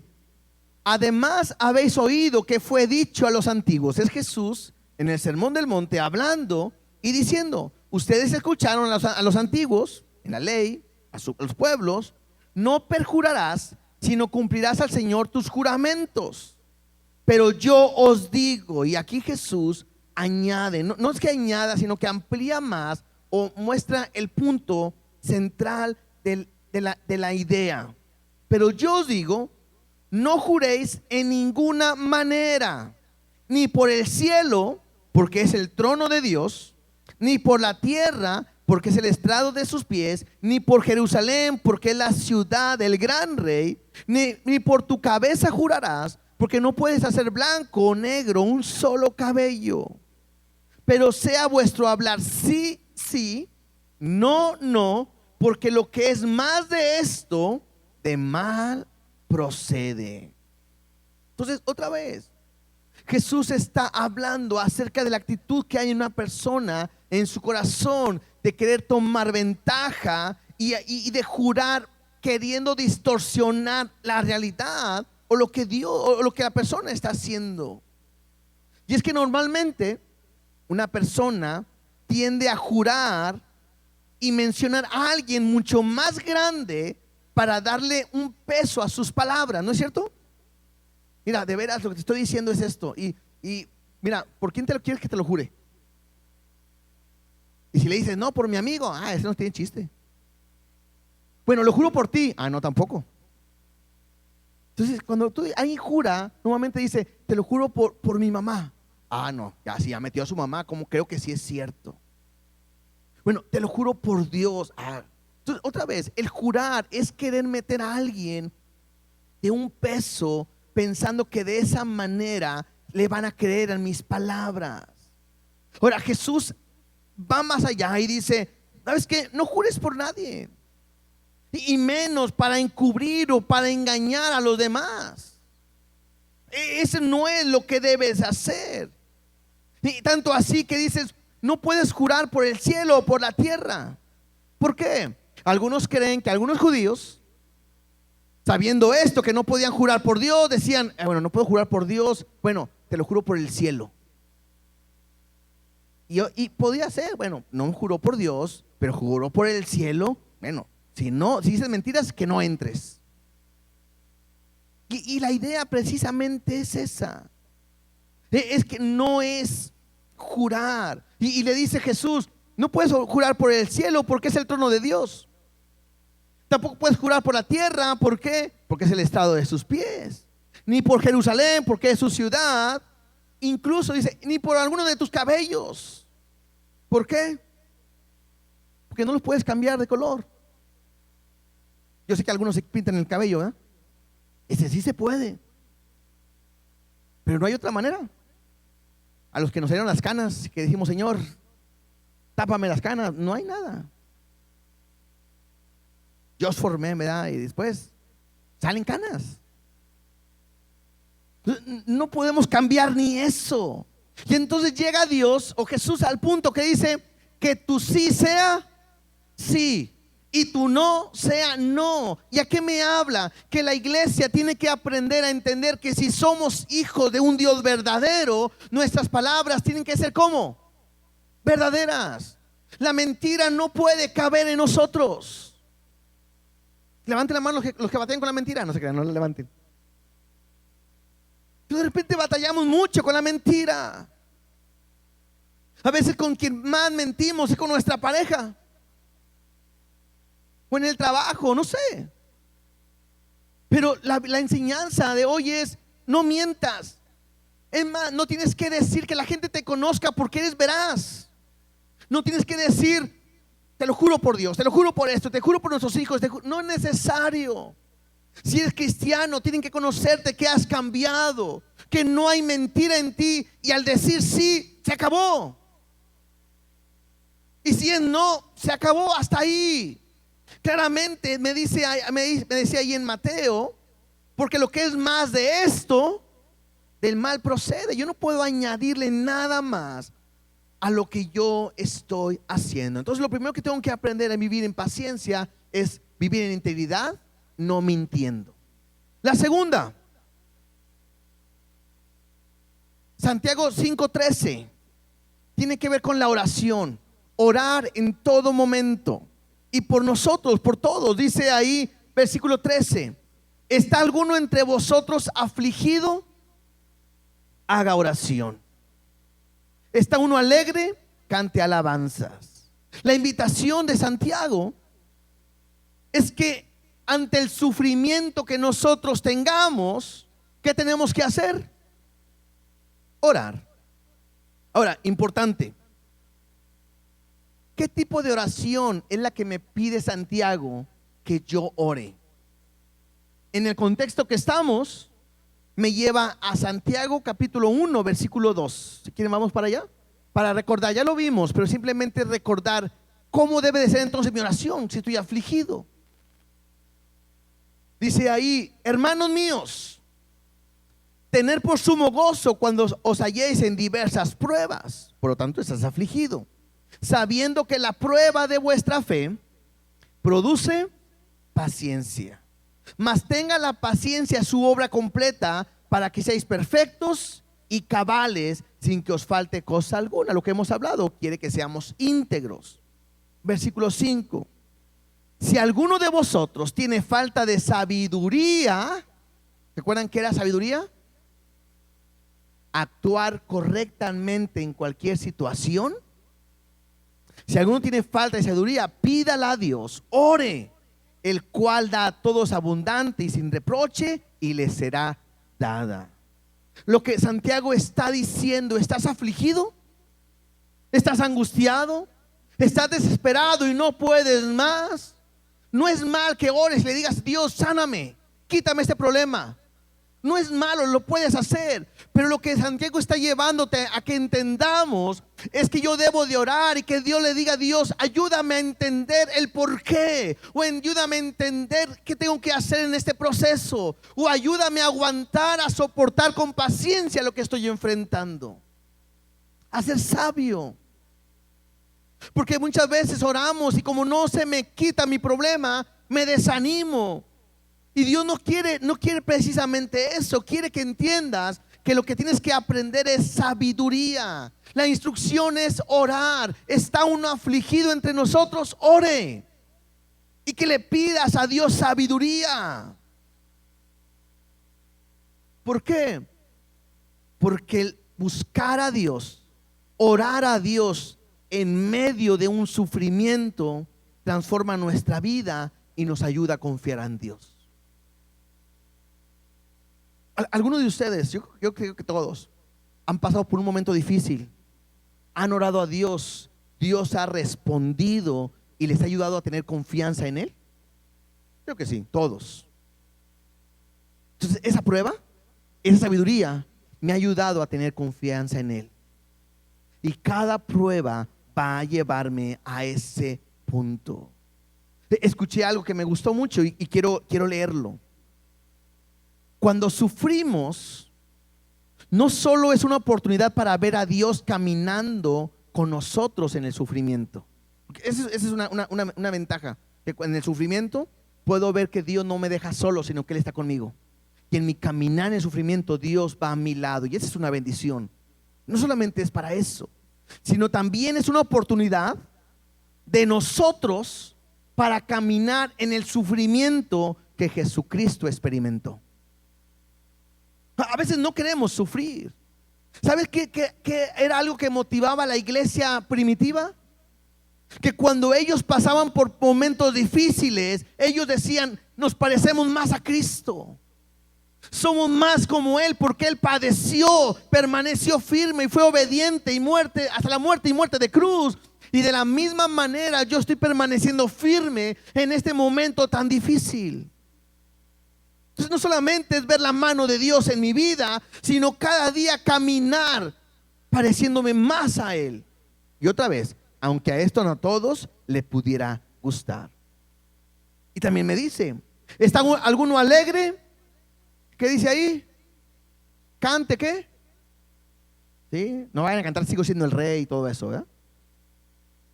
S1: además habéis oído que fue dicho a los antiguos. Es Jesús en el Sermón del Monte hablando y diciendo, ustedes escucharon a los antiguos en la ley, a los pueblos, no perjurarás, sino cumplirás al Señor tus juramentos. Pero yo os digo, y aquí Jesús añade, no es que añada, sino que amplía más o muestra el punto central de la idea. Pero yo os digo, no juréis en ninguna manera, ni por el cielo, porque es el trono de Dios, ni por la tierra, porque es el estrado de sus pies, ni por Jerusalén, porque es la ciudad del gran rey, ni por tu cabeza jurarás, porque no puedes hacer blanco o negro un solo cabello. Pero sea vuestro hablar sí, sí, no, no, porque lo que es más de esto, de mal procede. Entonces, otra vez, Jesús está hablando acerca de la actitud que hay en una persona, en su corazón, de querer tomar ventaja y de jurar queriendo distorsionar la realidad o lo que Dios o lo que la persona está haciendo. Y es que normalmente una persona tiende a jurar y mencionar a alguien mucho más grande para darle un peso a sus palabras, ¿no es cierto? Mira, de veras lo que te estoy diciendo es esto. Y mira, ¿por quién te lo quieres que te lo jure? Y si le dices, no, por mi amigo, ese no tiene chiste. Bueno, lo juro por ti. No, tampoco. Entonces, cuando alguien jura, normalmente dice, te lo juro por mi mamá. No, ya metió a su mamá, como creo que sí es cierto. Bueno, te lo juro por Dios. Entonces, otra vez, el jurar es querer meter a alguien de un peso, pensando que de esa manera le van a creer en mis palabras. Ahora, Jesús va más allá y dice, ¿sabes qué? No jures por nadie. Y menos para encubrir o para engañar a los demás. Ese no es lo que debes hacer. Y tanto así que dices, no puedes jurar por el cielo o por la tierra. ¿Por qué? Algunos creen que algunos judíos, sabiendo esto, que no podían jurar por Dios, decían, bueno, no puedo jurar por Dios, bueno, te lo juro por el cielo. Y podía ser, bueno, no juró por Dios, pero juró por el cielo. Bueno, si dices mentiras, que no entres. Y la idea precisamente es esa. Es que no es jurar. Y le dice Jesús, no puedes jurar por el cielo porque es el trono de Dios. Tampoco puedes jurar por la tierra. ¿Por qué? Porque es el estrado de sus pies. Ni por Jerusalén, porque es su ciudad. Incluso dice, ni por alguno de tus cabellos. ¿Por qué? Porque no los puedes cambiar de color. Yo sé que algunos se pintan el cabello, ¿eh? Ese sí se puede, pero no hay otra manera. A los que nos salieron las canas, que dijimos, Señor, tápame las canas, no hay nada. Yo os formé, ¿verdad? Y después salen canas. No podemos cambiar ni eso. Y entonces llega Dios o Jesús al punto que dice que tu sí sea sí y tu no sea no. ¿Y a qué me habla? Que la iglesia tiene que aprender a entender que si somos hijos de un Dios verdadero, nuestras palabras tienen que ser ¿cómo? Verdaderas. La mentira no puede caber en nosotros. Levanten la mano los que batallan con la mentira. No se crean, no la levanten. De repente batallamos mucho con la mentira. A veces con quien más mentimos es con nuestra pareja, o en el trabajo, no sé. Pero la enseñanza de hoy es: no mientas. Es más, no tienes que decir que la gente te conozca porque eres veraz. No tienes que decir, te lo juro por Dios, te lo juro por esto, te juro por nuestros hijos. No es necesario. Si eres cristiano, tienen que conocerte que has cambiado, que no hay mentira en ti, y al decir sí, se acabó. Y si es no, se acabó, hasta ahí. Claramente me decía ahí en Mateo, porque lo que es más de esto, del mal procede. Yo no puedo añadirle nada más a lo que yo estoy haciendo. Entonces lo primero que tengo que aprender a vivir en paciencia es vivir en integridad, no mintiendo. La segunda, Santiago 5:13, tiene que ver con la oración. Orar en todo momento y por nosotros, por todos. Dice ahí versículo 13: ¿está alguno entre vosotros afligido? Haga oración. ¿Está uno alegre? Cante alabanzas. La invitación de Santiago es que ante el sufrimiento que nosotros tengamos, ¿qué tenemos que hacer? Orar. Ahora, importante, ¿qué tipo de oración es la que me pide Santiago que yo ore? En el contexto que estamos, me lleva a Santiago capítulo 1 versículo 2. Si quieren, vamos para allá, para recordar. Ya lo vimos, pero simplemente recordar cómo debe de ser entonces mi oración si estoy afligido. Dice ahí: hermanos míos, tener por sumo gozo cuando os halléis en diversas pruebas. Por lo tanto, estás afligido, sabiendo que la prueba de vuestra fe produce paciencia. Mas tenga la paciencia su obra completa, para que seáis perfectos y cabales, sin que os falte cosa alguna. Lo que hemos hablado, quiere que seamos íntegros. Versículo 5: si alguno de vosotros tiene falta de sabiduría, ¿recuerdan qué era sabiduría? Actuar correctamente en cualquier situación. Si alguno tiene falta de sabiduría, pídala a Dios, ore, el cual da a todos abundante y sin reproche, y le será dada. Lo que Santiago está diciendo: ¿estás afligido? ¿Estás angustiado? ¿Estás desesperado y no puedes más? No es mal que ores y le digas: Dios, sáname, quítame este problema. No es malo, lo puedes hacer. Pero lo que Santiago está llevándote a que entendamos es que yo debo de orar y que Dios le diga a Dios: ayúdame a entender el por qué, o ayúdame a entender qué tengo que hacer en este proceso, o ayúdame a aguantar, a soportar con paciencia lo que estoy enfrentando. A ser sabio. Porque muchas veces oramos y como no se me quita mi problema, me desanimo. Y Dios no quiere precisamente eso. Quiere que entiendas que lo que tienes que aprender es sabiduría. La instrucción es orar. Está uno afligido entre nosotros, ore. Y que le pidas a Dios sabiduría. ¿Por qué? Porque el buscar a Dios Orar a Dios en medio de un sufrimiento transforma nuestra vida y nos ayuda a confiar en Dios. Algunos de ustedes, yo creo que todos, han pasado por un momento difícil, han orado a Dios, Dios ha respondido y les ha ayudado a tener confianza en Él. Creo que sí, todos. Entonces, esa prueba, esa sabiduría me ha ayudado a tener confianza en Él. Y cada prueba va a llevarme a ese punto. Escuché algo que me gustó mucho y quiero leerlo. Cuando sufrimos, no solo es una oportunidad para ver a Dios caminando con nosotros en el sufrimiento. Esa es una ventaja, que en el sufrimiento puedo ver que Dios no me deja solo, sino que Él está conmigo. Y en mi caminar en el sufrimiento, Dios va a mi lado. Y esa es una bendición. No solamente es para eso, sino también es una oportunidad de nosotros para caminar en el sufrimiento que Jesucristo experimentó. A veces no queremos sufrir. ¿Sabes qué era algo que motivaba a la iglesia primitiva? Que cuando ellos pasaban por momentos difíciles, ellos decían: nos parecemos más a Cristo, somos más como Él, porque Él padeció, permaneció firme y fue obediente y muerte, hasta la muerte y muerte de cruz. Y de la misma manera yo estoy permaneciendo firme en este momento tan difícil. Entonces no solamente es ver la mano de Dios en mi vida, sino cada día caminar pareciéndome más a Él. Y otra vez, aunque a esto no a todos le pudiera gustar. Y también me dice: ¿está alguno alegre? ¿Qué dice ahí? Cante, ¿qué? ¿Sí? No vayan a cantar sigo siendo el rey y todo eso, ¿verdad?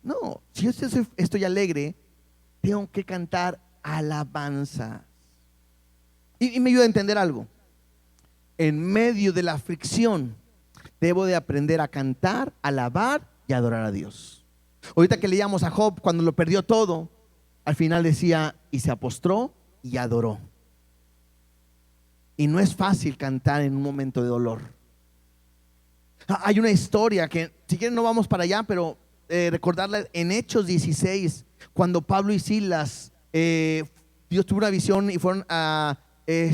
S1: No, si yo estoy alegre, tengo que cantar alabanza. Y me ayuda a entender algo. En medio de la aflicción debo de aprender a cantar, alabar y adorar a Dios. Ahorita que leíamos a Job, cuando lo perdió todo, al final decía: y se postró y adoró. Y no es fácil cantar en un momento de dolor. Hay una historia que, si quieren no vamos para allá, pero recordarla en Hechos 16, cuando Pablo y Silas, Dios tuvo una visión y fueron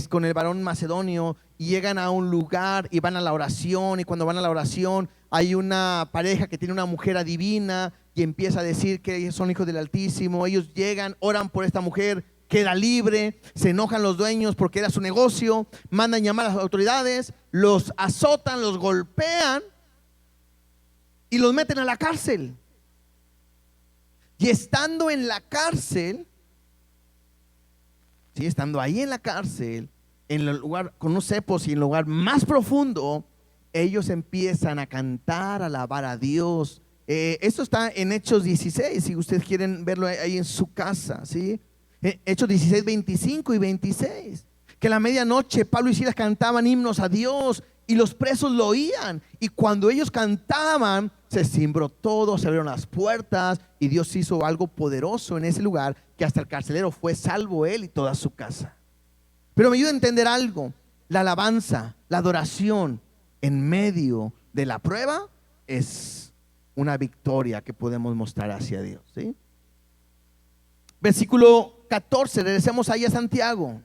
S1: con el varón macedonio y llegan a un lugar y van a la oración. Y cuando van a la oración hay una pareja que tiene una mujer adivina y empieza a decir que ellos son hijos del Altísimo. Ellos llegan, oran por esta mujer, queda libre, se enojan los dueños porque era su negocio, mandan llamar a las autoridades, los azotan, los golpean y los meten a la cárcel. Y estando en la cárcel, sí, estando ahí en la cárcel, en el lugar, con unos cepos y en el lugar más profundo, ellos empiezan a cantar, a alabar a Dios. Esto está en Hechos 16, si ustedes quieren verlo ahí en su casa, ¿sí? Hechos 16, 25 y 26. Que a la medianoche Pablo y Silas cantaban himnos a Dios y los presos lo oían. Y cuando ellos cantaban, se cimbró todo, se abrieron las puertas y Dios hizo algo poderoso en ese lugar, que hasta el carcelero fue salvo, él y toda su casa. Pero me ayuda a entender algo: la alabanza, la adoración en medio de la prueba es una victoria que podemos mostrar hacia Dios, ¿sí? Versículo 14, regresemos ahí a Santiago.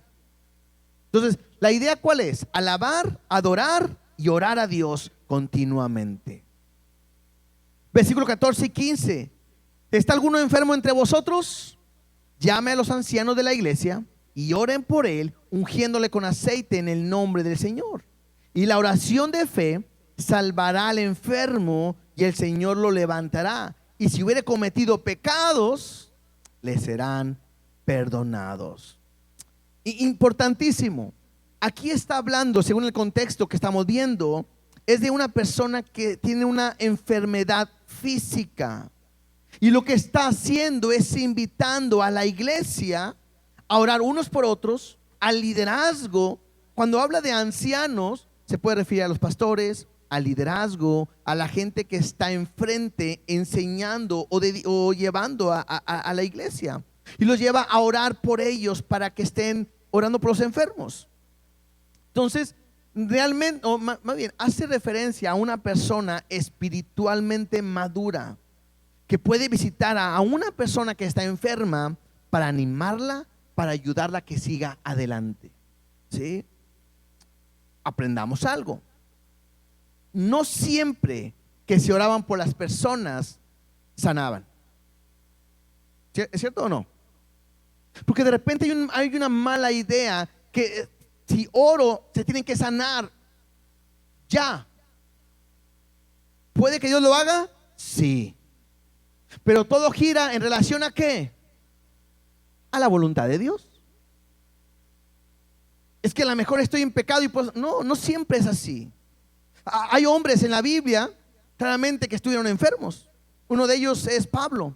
S1: Entonces, ¿la idea cuál es? Alabar, adorar y orar a Dios continuamente. Versículo 14 y 15. ¿Está alguno enfermo entre vosotros? Llame a los ancianos de la iglesia y oren por él, ungiéndole con aceite en el nombre del Señor. Y la oración de fe salvará al enfermo y el Señor lo levantará. Y si hubiere cometido pecados, le serán perdonados. Importantísimo. Aquí está hablando, según el contexto que estamos viendo, es de una persona que tiene una enfermedad física. Y lo que está haciendo es invitando a la iglesia a orar unos por otros, al liderazgo. Cuando habla de ancianos, se puede referir a los pastores, al liderazgo, a la gente que está enfrente enseñando o llevando a la iglesia. Y los lleva a orar por ellos para que estén orando por los enfermos. Entonces, realmente, o más bien, hace referencia a una persona espiritualmente madura que puede visitar a una persona que está enferma para animarla, para ayudarla a que siga adelante. ¿Sí? Aprendamos algo. No siempre que se oraban por las personas sanaban. ¿Es cierto o no? Porque de repente hay una mala idea que si oro se tienen que sanar ya. ¿Puede que Dios lo haga? Sí. Pero todo gira en relación a ¿qué? A la voluntad de Dios. Es que a lo mejor estoy en pecado y pues no siempre es así. Hay hombres en la Biblia claramente que estuvieron enfermos. Uno de ellos es Pablo.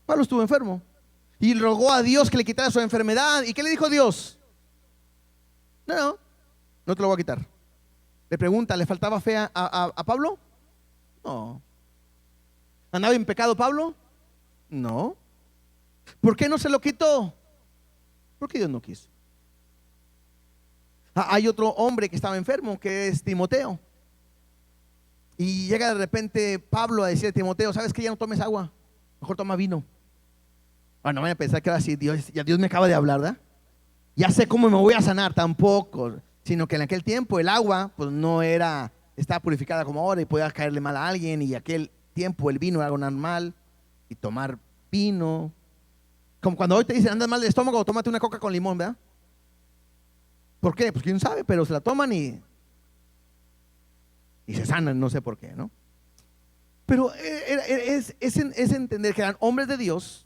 S1: Pablo estuvo enfermo y rogó a Dios que le quitara su enfermedad. ¿Y qué le dijo Dios? No te lo voy a quitar. Le pregunta, ¿le faltaba fe a Pablo? No. ¿Andaba en pecado Pablo? No. ¿Por qué no se lo quitó? Porque Dios no quiso. Hay otro hombre que estaba enfermo, que es Timoteo. Y llega de repente Pablo a decirle a Timoteo, ¿sabes qué? Ya no tomes agua, mejor toma vino. No vayan a pensar que ahora sí Dios me acaba de hablar, ¿verdad? Ya sé cómo me voy a sanar, tampoco. Sino que en aquel tiempo el agua pues no estaba purificada como ahora y podía caerle mal a alguien. Y aquel tiempo el vino era algo normal. Y tomar vino, como cuando hoy te dicen andas mal de estómago, tómate una coca con limón, ¿verdad? ¿Por qué? Pues quién sabe, pero se la toman y se sanan, no sé por qué, ¿no? Pero es entender que eran hombres de Dios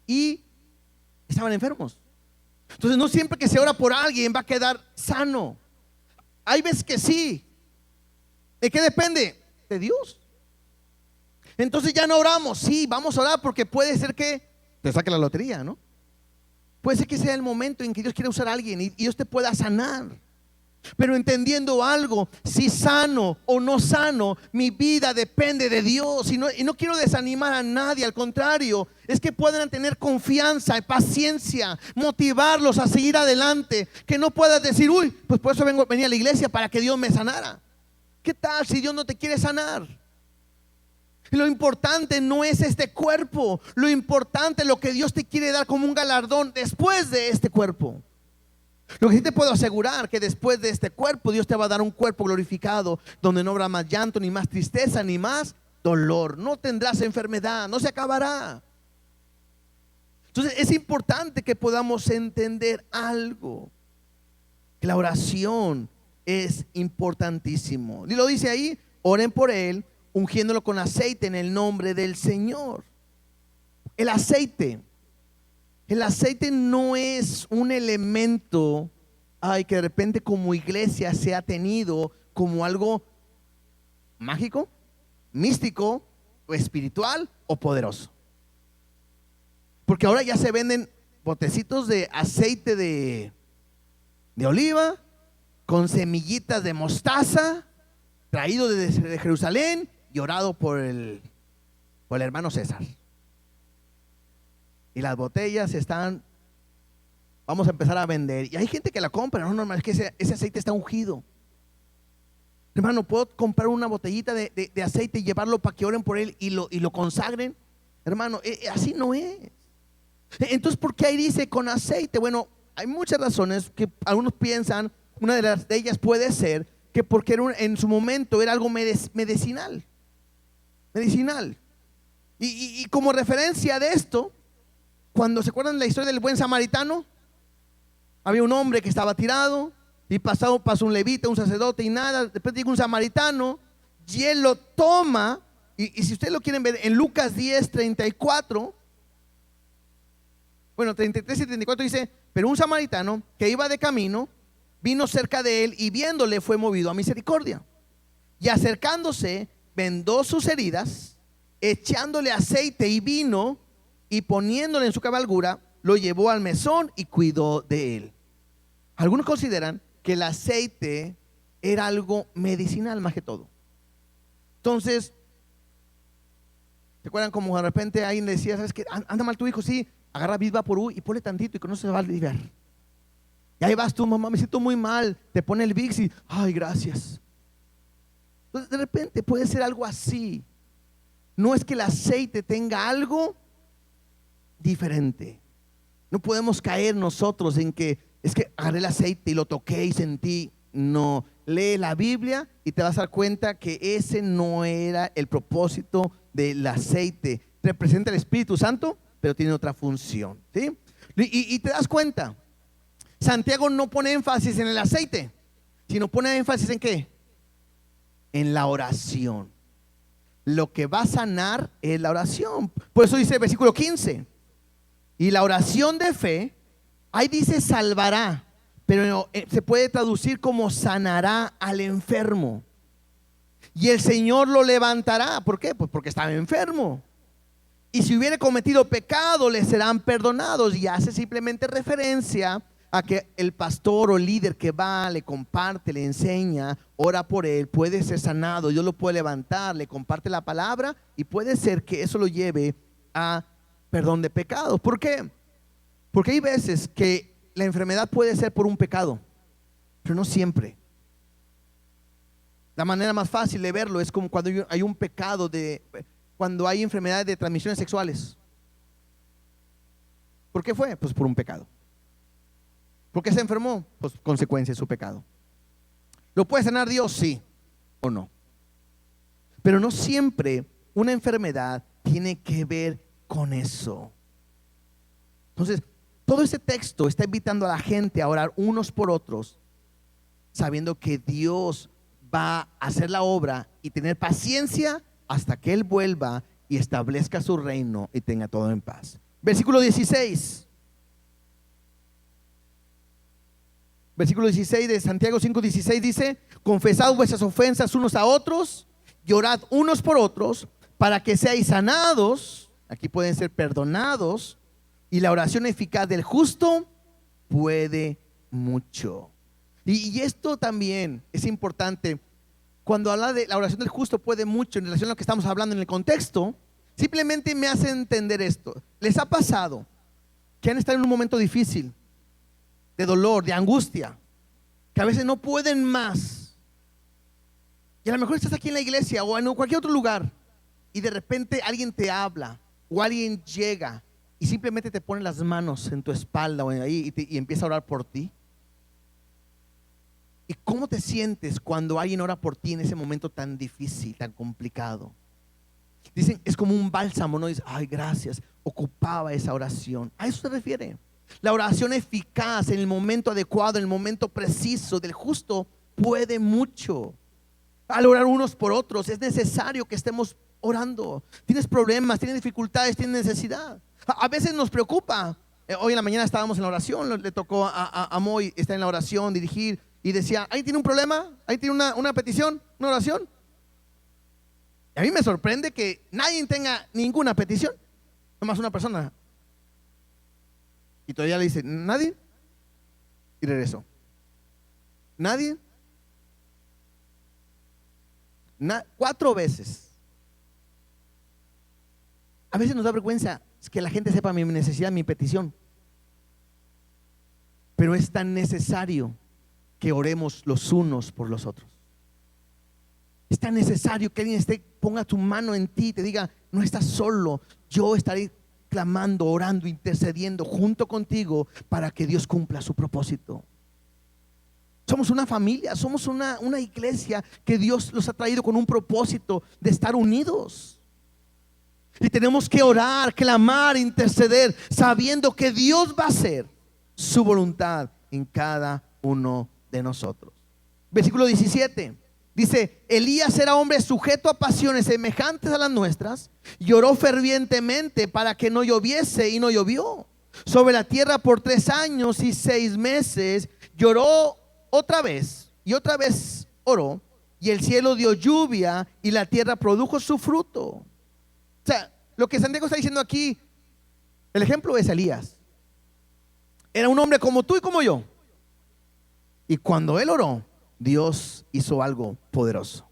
S1: y estaban enfermos. Entonces no siempre que se ora por alguien va a quedar sano. Hay veces que sí. ¿De qué depende? De Dios. Entonces ya no oramos. Sí, vamos a orar porque puede ser que te saque la lotería, ¿no? Puede ser que sea el momento en que Dios quiere usar a alguien y Dios te pueda sanar. Pero entendiendo algo, si sano o no sano, mi vida depende de Dios. Y no quiero desanimar a nadie, al contrario, es que puedan tener confianza y paciencia, motivarlos a seguir adelante. Que no puedas decir, uy, pues por eso venía a la iglesia para que Dios me sanara. ¿Qué tal si Dios no te quiere sanar? Lo importante no es este cuerpo, lo importante es lo que Dios te quiere dar como un galardón después de este cuerpo. Lo que sí te puedo asegurar que después de este cuerpo Dios te va a dar un cuerpo glorificado donde no habrá más llanto, ni más tristeza, ni más dolor. No tendrás enfermedad, no se acabará. Entonces es importante que podamos entender algo, que la oración es importantísimo. Y lo dice ahí, oren por él, ungiéndolo con aceite en el nombre del Señor. El aceite no es un elemento que de repente como iglesia se ha tenido como algo mágico, místico, o espiritual o poderoso. Porque ahora ya se venden botecitos de aceite de oliva con semillitas de mostaza, traído de Jerusalén y orado por el hermano César. Y las botellas vamos a empezar a vender. Y hay gente que la compra, no normal, es que ese aceite está ungido. Hermano, ¿puedo comprar una botellita de aceite y llevarlo para que oren por él y lo consagren? Hermano, así no es. Entonces, ¿por qué ahí dice con aceite? Bueno, hay muchas razones que algunos piensan. Una de ellas puede ser que porque en su momento era algo medicinal. Y como referencia de esto, cuando se acuerdan la historia del buen samaritano, había un hombre que estaba tirado y pasó un levita, un sacerdote y nada. Después llega un samaritano y él lo toma. Y si ustedes lo quieren ver en Lucas 10, 34, bueno, 33 y 34 dice: pero un samaritano que iba de camino vino cerca de él y viéndole fue movido a misericordia. Y acercándose, vendó sus heridas, echándole aceite y vino y poniéndole en su cabalgura, lo llevó al mesón y cuidó de él. Algunos consideran que el aceite era algo medicinal más que todo. Entonces, ¿se acuerdan como de repente alguien le decía, ¿sabes qué? Anda mal tu hijo? Sí, agarra Vid Vaporú y ponle tantito y con eso se va a aliviar. Y ahí vas tú, mamá, me siento muy mal. Te pone el Vicks y, ay, gracias. Entonces de repente puede ser algo así. No es que el aceite tenga algo diferente. No podemos caer nosotros en que es que agarré el aceite y lo toqué y sentí. No, lee la Biblia y te vas a dar cuenta que ese no era el propósito del aceite. Representa el Espíritu Santo, pero tiene otra función, ¿sí? Y te das cuenta, Santiago no pone énfasis en el aceite, sino pone énfasis en ¿qué? En la oración. Lo que va a sanar es la oración. Por eso dice el versículo 15. Y la oración de fe, ahí dice salvará, pero se puede traducir como sanará al enfermo. Y el Señor lo levantará. ¿Por qué? Pues porque estaba enfermo. Y si hubiere cometido pecado, le serán perdonados. Y hace simplemente referencia a que el pastor o líder que va, le comparte, le enseña, ora por él, puede ser sanado. Dios lo puede levantar, le comparte la palabra y puede ser que eso lo lleve a perdón de pecados. ¿Por qué? Porque hay veces que la enfermedad puede ser por un pecado, pero no siempre. La manera más fácil de verlo es como cuando hay un pecado cuando hay enfermedades de transmisiones sexuales. ¿Por qué fue? Pues por un pecado. ¿Por qué se enfermó? Pues consecuencia de su pecado. ¿Lo puede sanar Dios? Sí o no. Pero no siempre una enfermedad tiene que ver con eso. Entonces, todo ese texto está invitando a la gente a orar unos por otros, sabiendo que Dios va a hacer la obra y tener paciencia hasta que Él vuelva y establezca su reino y tenga todo en paz. Versículo 16. Versículo 16 de Santiago 5:16 dice: confesad vuestras ofensas unos a otros y orad unos por otros para que seáis sanados. Aquí pueden ser perdonados. Y la oración eficaz del justo puede mucho. Y esto también es importante. Cuando habla de la oración del justo puede mucho en relación a lo que estamos hablando en el contexto, simplemente me hace entender esto. ¿Les ha pasado que han estado en un momento difícil, de dolor, de angustia, que a veces no pueden más? Y a lo mejor estás aquí en la iglesia o en cualquier otro lugar y de repente alguien te habla o alguien llega y simplemente te pone las manos en tu espalda o ahí y empieza a orar por ti. ¿Y cómo te sientes cuando alguien ora por ti en ese momento tan difícil, tan complicado? Dicen, es como un bálsamo, ¿no? Dices, ay, gracias, ocupaba esa oración. A eso se refiere. La oración eficaz en el momento adecuado, en el momento preciso del justo, puede mucho. Al orar unos por otros, es necesario que estemos orando. Tienes problemas, tienes dificultades, tienes necesidad. A veces nos preocupa. Hoy en la mañana estábamos en la oración, le tocó a Moy estar en la oración, dirigir, y decía, ahí tiene un problema, ahí tiene una petición, una oración. Y a mí me sorprende que nadie tenga ninguna petición, nomás una persona. Y todavía le dice, ¿nadie? Y regresó. ¿Nadie? 4 veces. A veces nos da vergüenza que la gente sepa mi necesidad, mi petición. Pero es tan necesario que oremos los unos por los otros. Es tan necesario que alguien ponga tu mano en ti y te diga, no estás solo, yo estaré clamando, orando, intercediendo junto contigo para que Dios cumpla su propósito. Somos una familia, somos una iglesia que Dios los ha traído con un propósito de estar unidos. Y tenemos que orar, clamar, interceder, sabiendo que Dios va a hacer su voluntad en cada uno de nosotros. Versículo 17 dice: Elías era hombre sujeto a pasiones semejantes a las nuestras, y oró fervientemente para que no lloviese, y no llovió sobre la tierra por 3 años y 6 meses. Lloró otra vez y otra vez oró, y el cielo dio lluvia y la tierra produjo su fruto. O sea, lo que Santiago está diciendo aquí, el ejemplo es Elías. Era un hombre como tú y como yo, y cuando él oró, Dios hizo algo poderoso.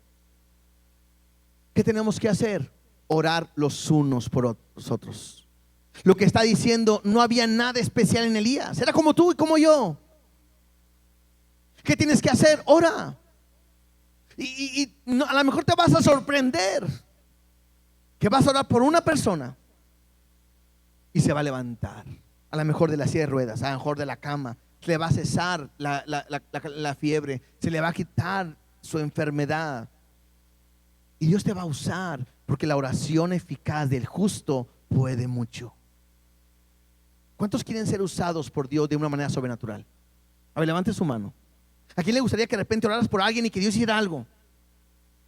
S1: ¿Qué tenemos que hacer? Orar los unos por los otros. Lo que está diciendo, no había nada especial en Elías, era como tú y como yo. ¿Qué tienes que hacer? Ora. A lo mejor te vas a sorprender que vas a orar por una persona y se va a levantar, a lo mejor de la silla de ruedas, a lo mejor de la cama. Se le va a cesar la fiebre, se le va a quitar su enfermedad. Y Dios te va a usar, porque la oración eficaz del justo puede mucho. ¿Cuántos quieren ser usados por Dios de una manera sobrenatural? A ver, levante su mano. ¿A quién le gustaría que de repente oraras por alguien y que Dios hiciera algo?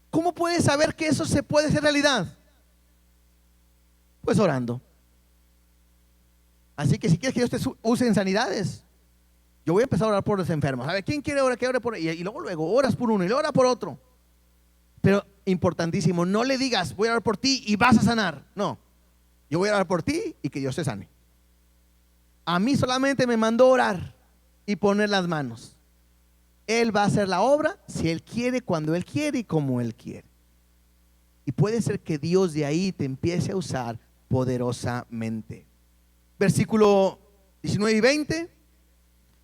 S1: ¿Cómo puedes saber que eso se puede hacer realidad? Pues orando. Así que si quieres que Dios te use en sanidades, yo voy a empezar a orar por los enfermos. A ver, ¿quién quiere orar? Que ore por ella. Y luego oras por uno y luego ora por otro. Pero importantísimo, no le digas voy a orar por ti y vas a sanar. No, yo voy a orar por ti y que Dios te sane. A mí solamente me mandó orar y poner las manos. Él va a hacer la obra si Él quiere, cuando Él quiere y como Él quiere. Y puede ser que Dios de ahí te empiece a usar poderosamente. Versículo 19 y 20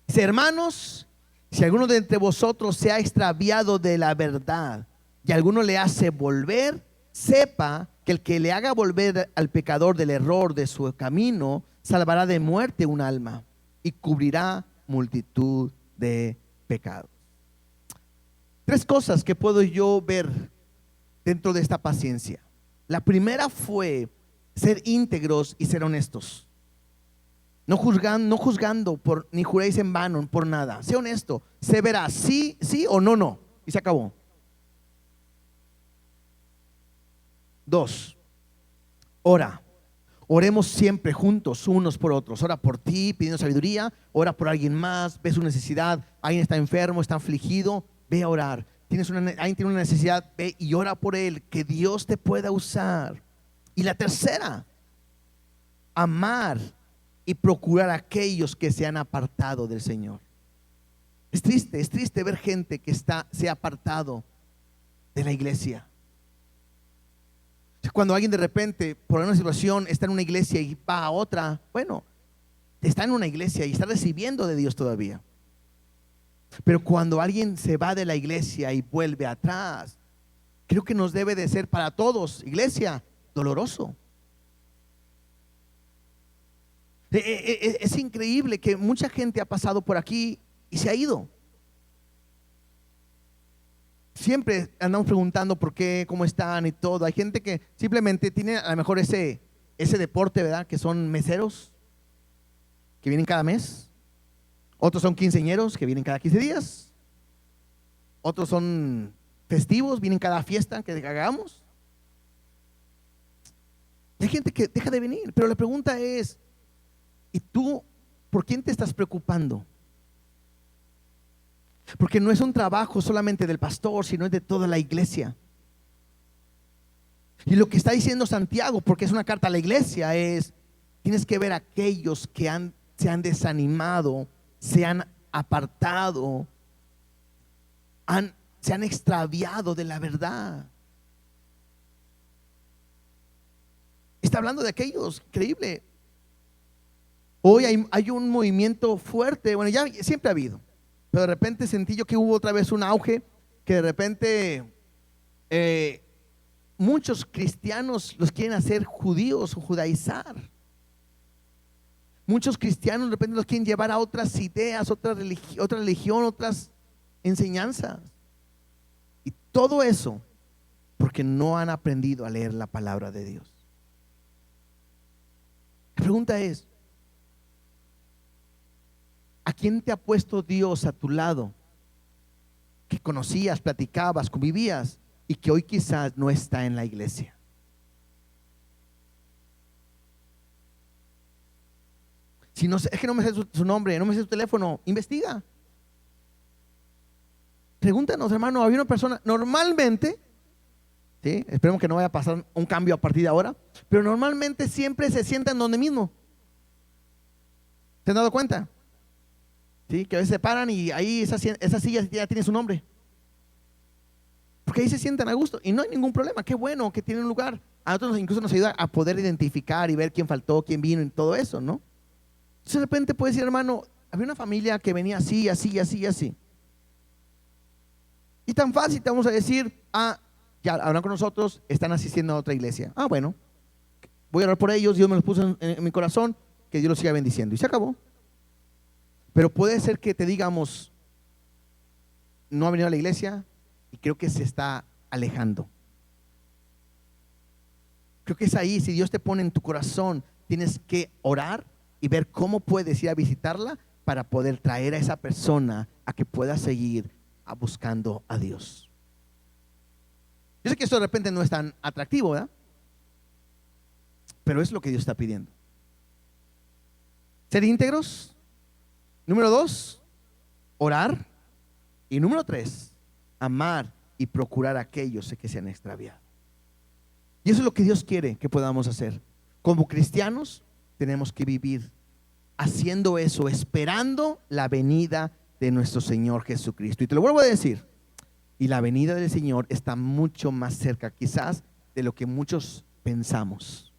S1: dice: hermanos, si alguno de entre vosotros se ha extraviado de la verdad y alguno le hace volver, sepa que el que le haga volver al pecador del error de su camino salvará de muerte un alma y cubrirá multitud de pecados. Tres cosas que puedo yo ver dentro de esta paciencia. La primera fue ser íntegros y ser honestos. No juzgando por, ni juréis en vano por nada. Sé honesto, sé veraz, sí, sí o no, no. Y se acabó. 2, ora. Oremos siempre juntos unos por otros. Ora por ti pidiendo sabiduría, ora por alguien más, ve su necesidad. Alguien está enfermo, está afligido, ve a orar. Alguien tiene una necesidad, ve y ora por él, que Dios te pueda usar. Y la tercera, amar y procurar a aquellos que se han apartado del Señor. Es triste ver gente que se ha apartado de la iglesia. Cuando alguien de repente por una situación está en una iglesia y va a otra, bueno, está en una iglesia y está recibiendo de Dios todavía. Pero cuando alguien se va de la iglesia y vuelve atrás, creo que nos debe de ser para todos, iglesia, doloroso. Es increíble que mucha gente ha pasado por aquí y se ha ido. Siempre andamos preguntando por qué, cómo están y todo. Hay gente que simplemente tiene a lo mejor ese deporte, ¿verdad? Que son meseros, que vienen cada mes. Otros son quinceañeros, que vienen cada 15 días. Otros son festivos, vienen cada fiesta que hagamos. Hay gente que deja de venir, pero la pregunta es: ¿y tú por quién te estás preocupando? Porque no es un trabajo solamente del pastor, sino es de toda la iglesia. Y lo que está diciendo Santiago, porque es una carta a la iglesia, es: tienes que ver a aquellos que se han desanimado, se han apartado, se han extraviado de la verdad. Está hablando de aquellos, increíble. Hoy hay un movimiento fuerte, bueno, ya siempre ha habido, pero de repente sentí yo que hubo otra vez un auge, que de repente muchos cristianos los quieren hacer judíos o judaizar. Muchos cristianos de repente los quieren llevar a otras ideas, otra religión, otras enseñanzas. Y todo eso porque no han aprendido a leer la palabra de Dios. La pregunta es: ¿a quién te ha puesto Dios a tu lado? Que conocías, platicabas, convivías y que hoy quizás no está en la iglesia. Si no sé, es que no me sé su nombre, no me sé su teléfono, investiga. Pregúntanos, hermano, había una persona, normalmente, ¿sí? Esperemos que no vaya a pasar un cambio a partir de ahora, pero normalmente siempre se sientan donde mismo. ¿Se han dado cuenta? ¿Sí? Que a veces se paran y ahí esa silla ya tiene su nombre. Porque ahí se sientan a gusto y no hay ningún problema. Qué bueno que tienen un lugar. A nosotros incluso nos ayuda a poder identificar y ver quién faltó, quién vino y todo eso, ¿no? Entonces de repente puedes decir: hermano, había una familia que venía así, así, así, así. Y tan fácil te vamos a decir, ya hablan con nosotros, están asistiendo a otra iglesia. Bueno, voy a orar por ellos, Dios me los puso en mi corazón, que Dios los siga bendiciendo. Y se acabó. Pero puede ser que te digamos, no ha venido a la iglesia y creo que se está alejando. Creo que es ahí, si Dios te pone en tu corazón, tienes que orar y ver cómo puedes ir a visitarla para poder traer a esa persona a que pueda seguir buscando a Dios. Yo sé que esto de repente no es tan atractivo, ¿verdad? Pero es lo que Dios está pidiendo. Ser íntegros. Número 2, orar. Y número 3, amar y procurar a aquellos que se han extraviado. Y eso es lo que Dios quiere que podamos hacer. Como cristianos tenemos que vivir haciendo eso, esperando la venida de nuestro Señor Jesucristo. Y te lo vuelvo a decir, y la venida del Señor está mucho más cerca quizás de lo que muchos pensamos.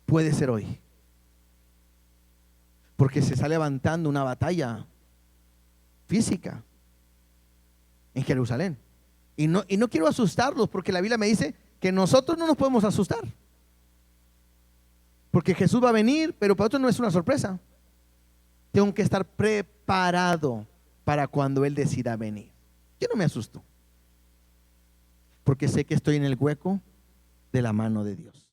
S1: Puede ser hoy, porque se está levantando una batalla física en Jerusalén. Y no quiero asustarlos, porque la Biblia me dice que nosotros no nos podemos asustar, porque Jesús va a venir, pero para otros no es una sorpresa. Tengo que estar preparado para cuando Él decida venir. Yo no me asusto, porque sé que estoy en el hueco de la mano de Dios.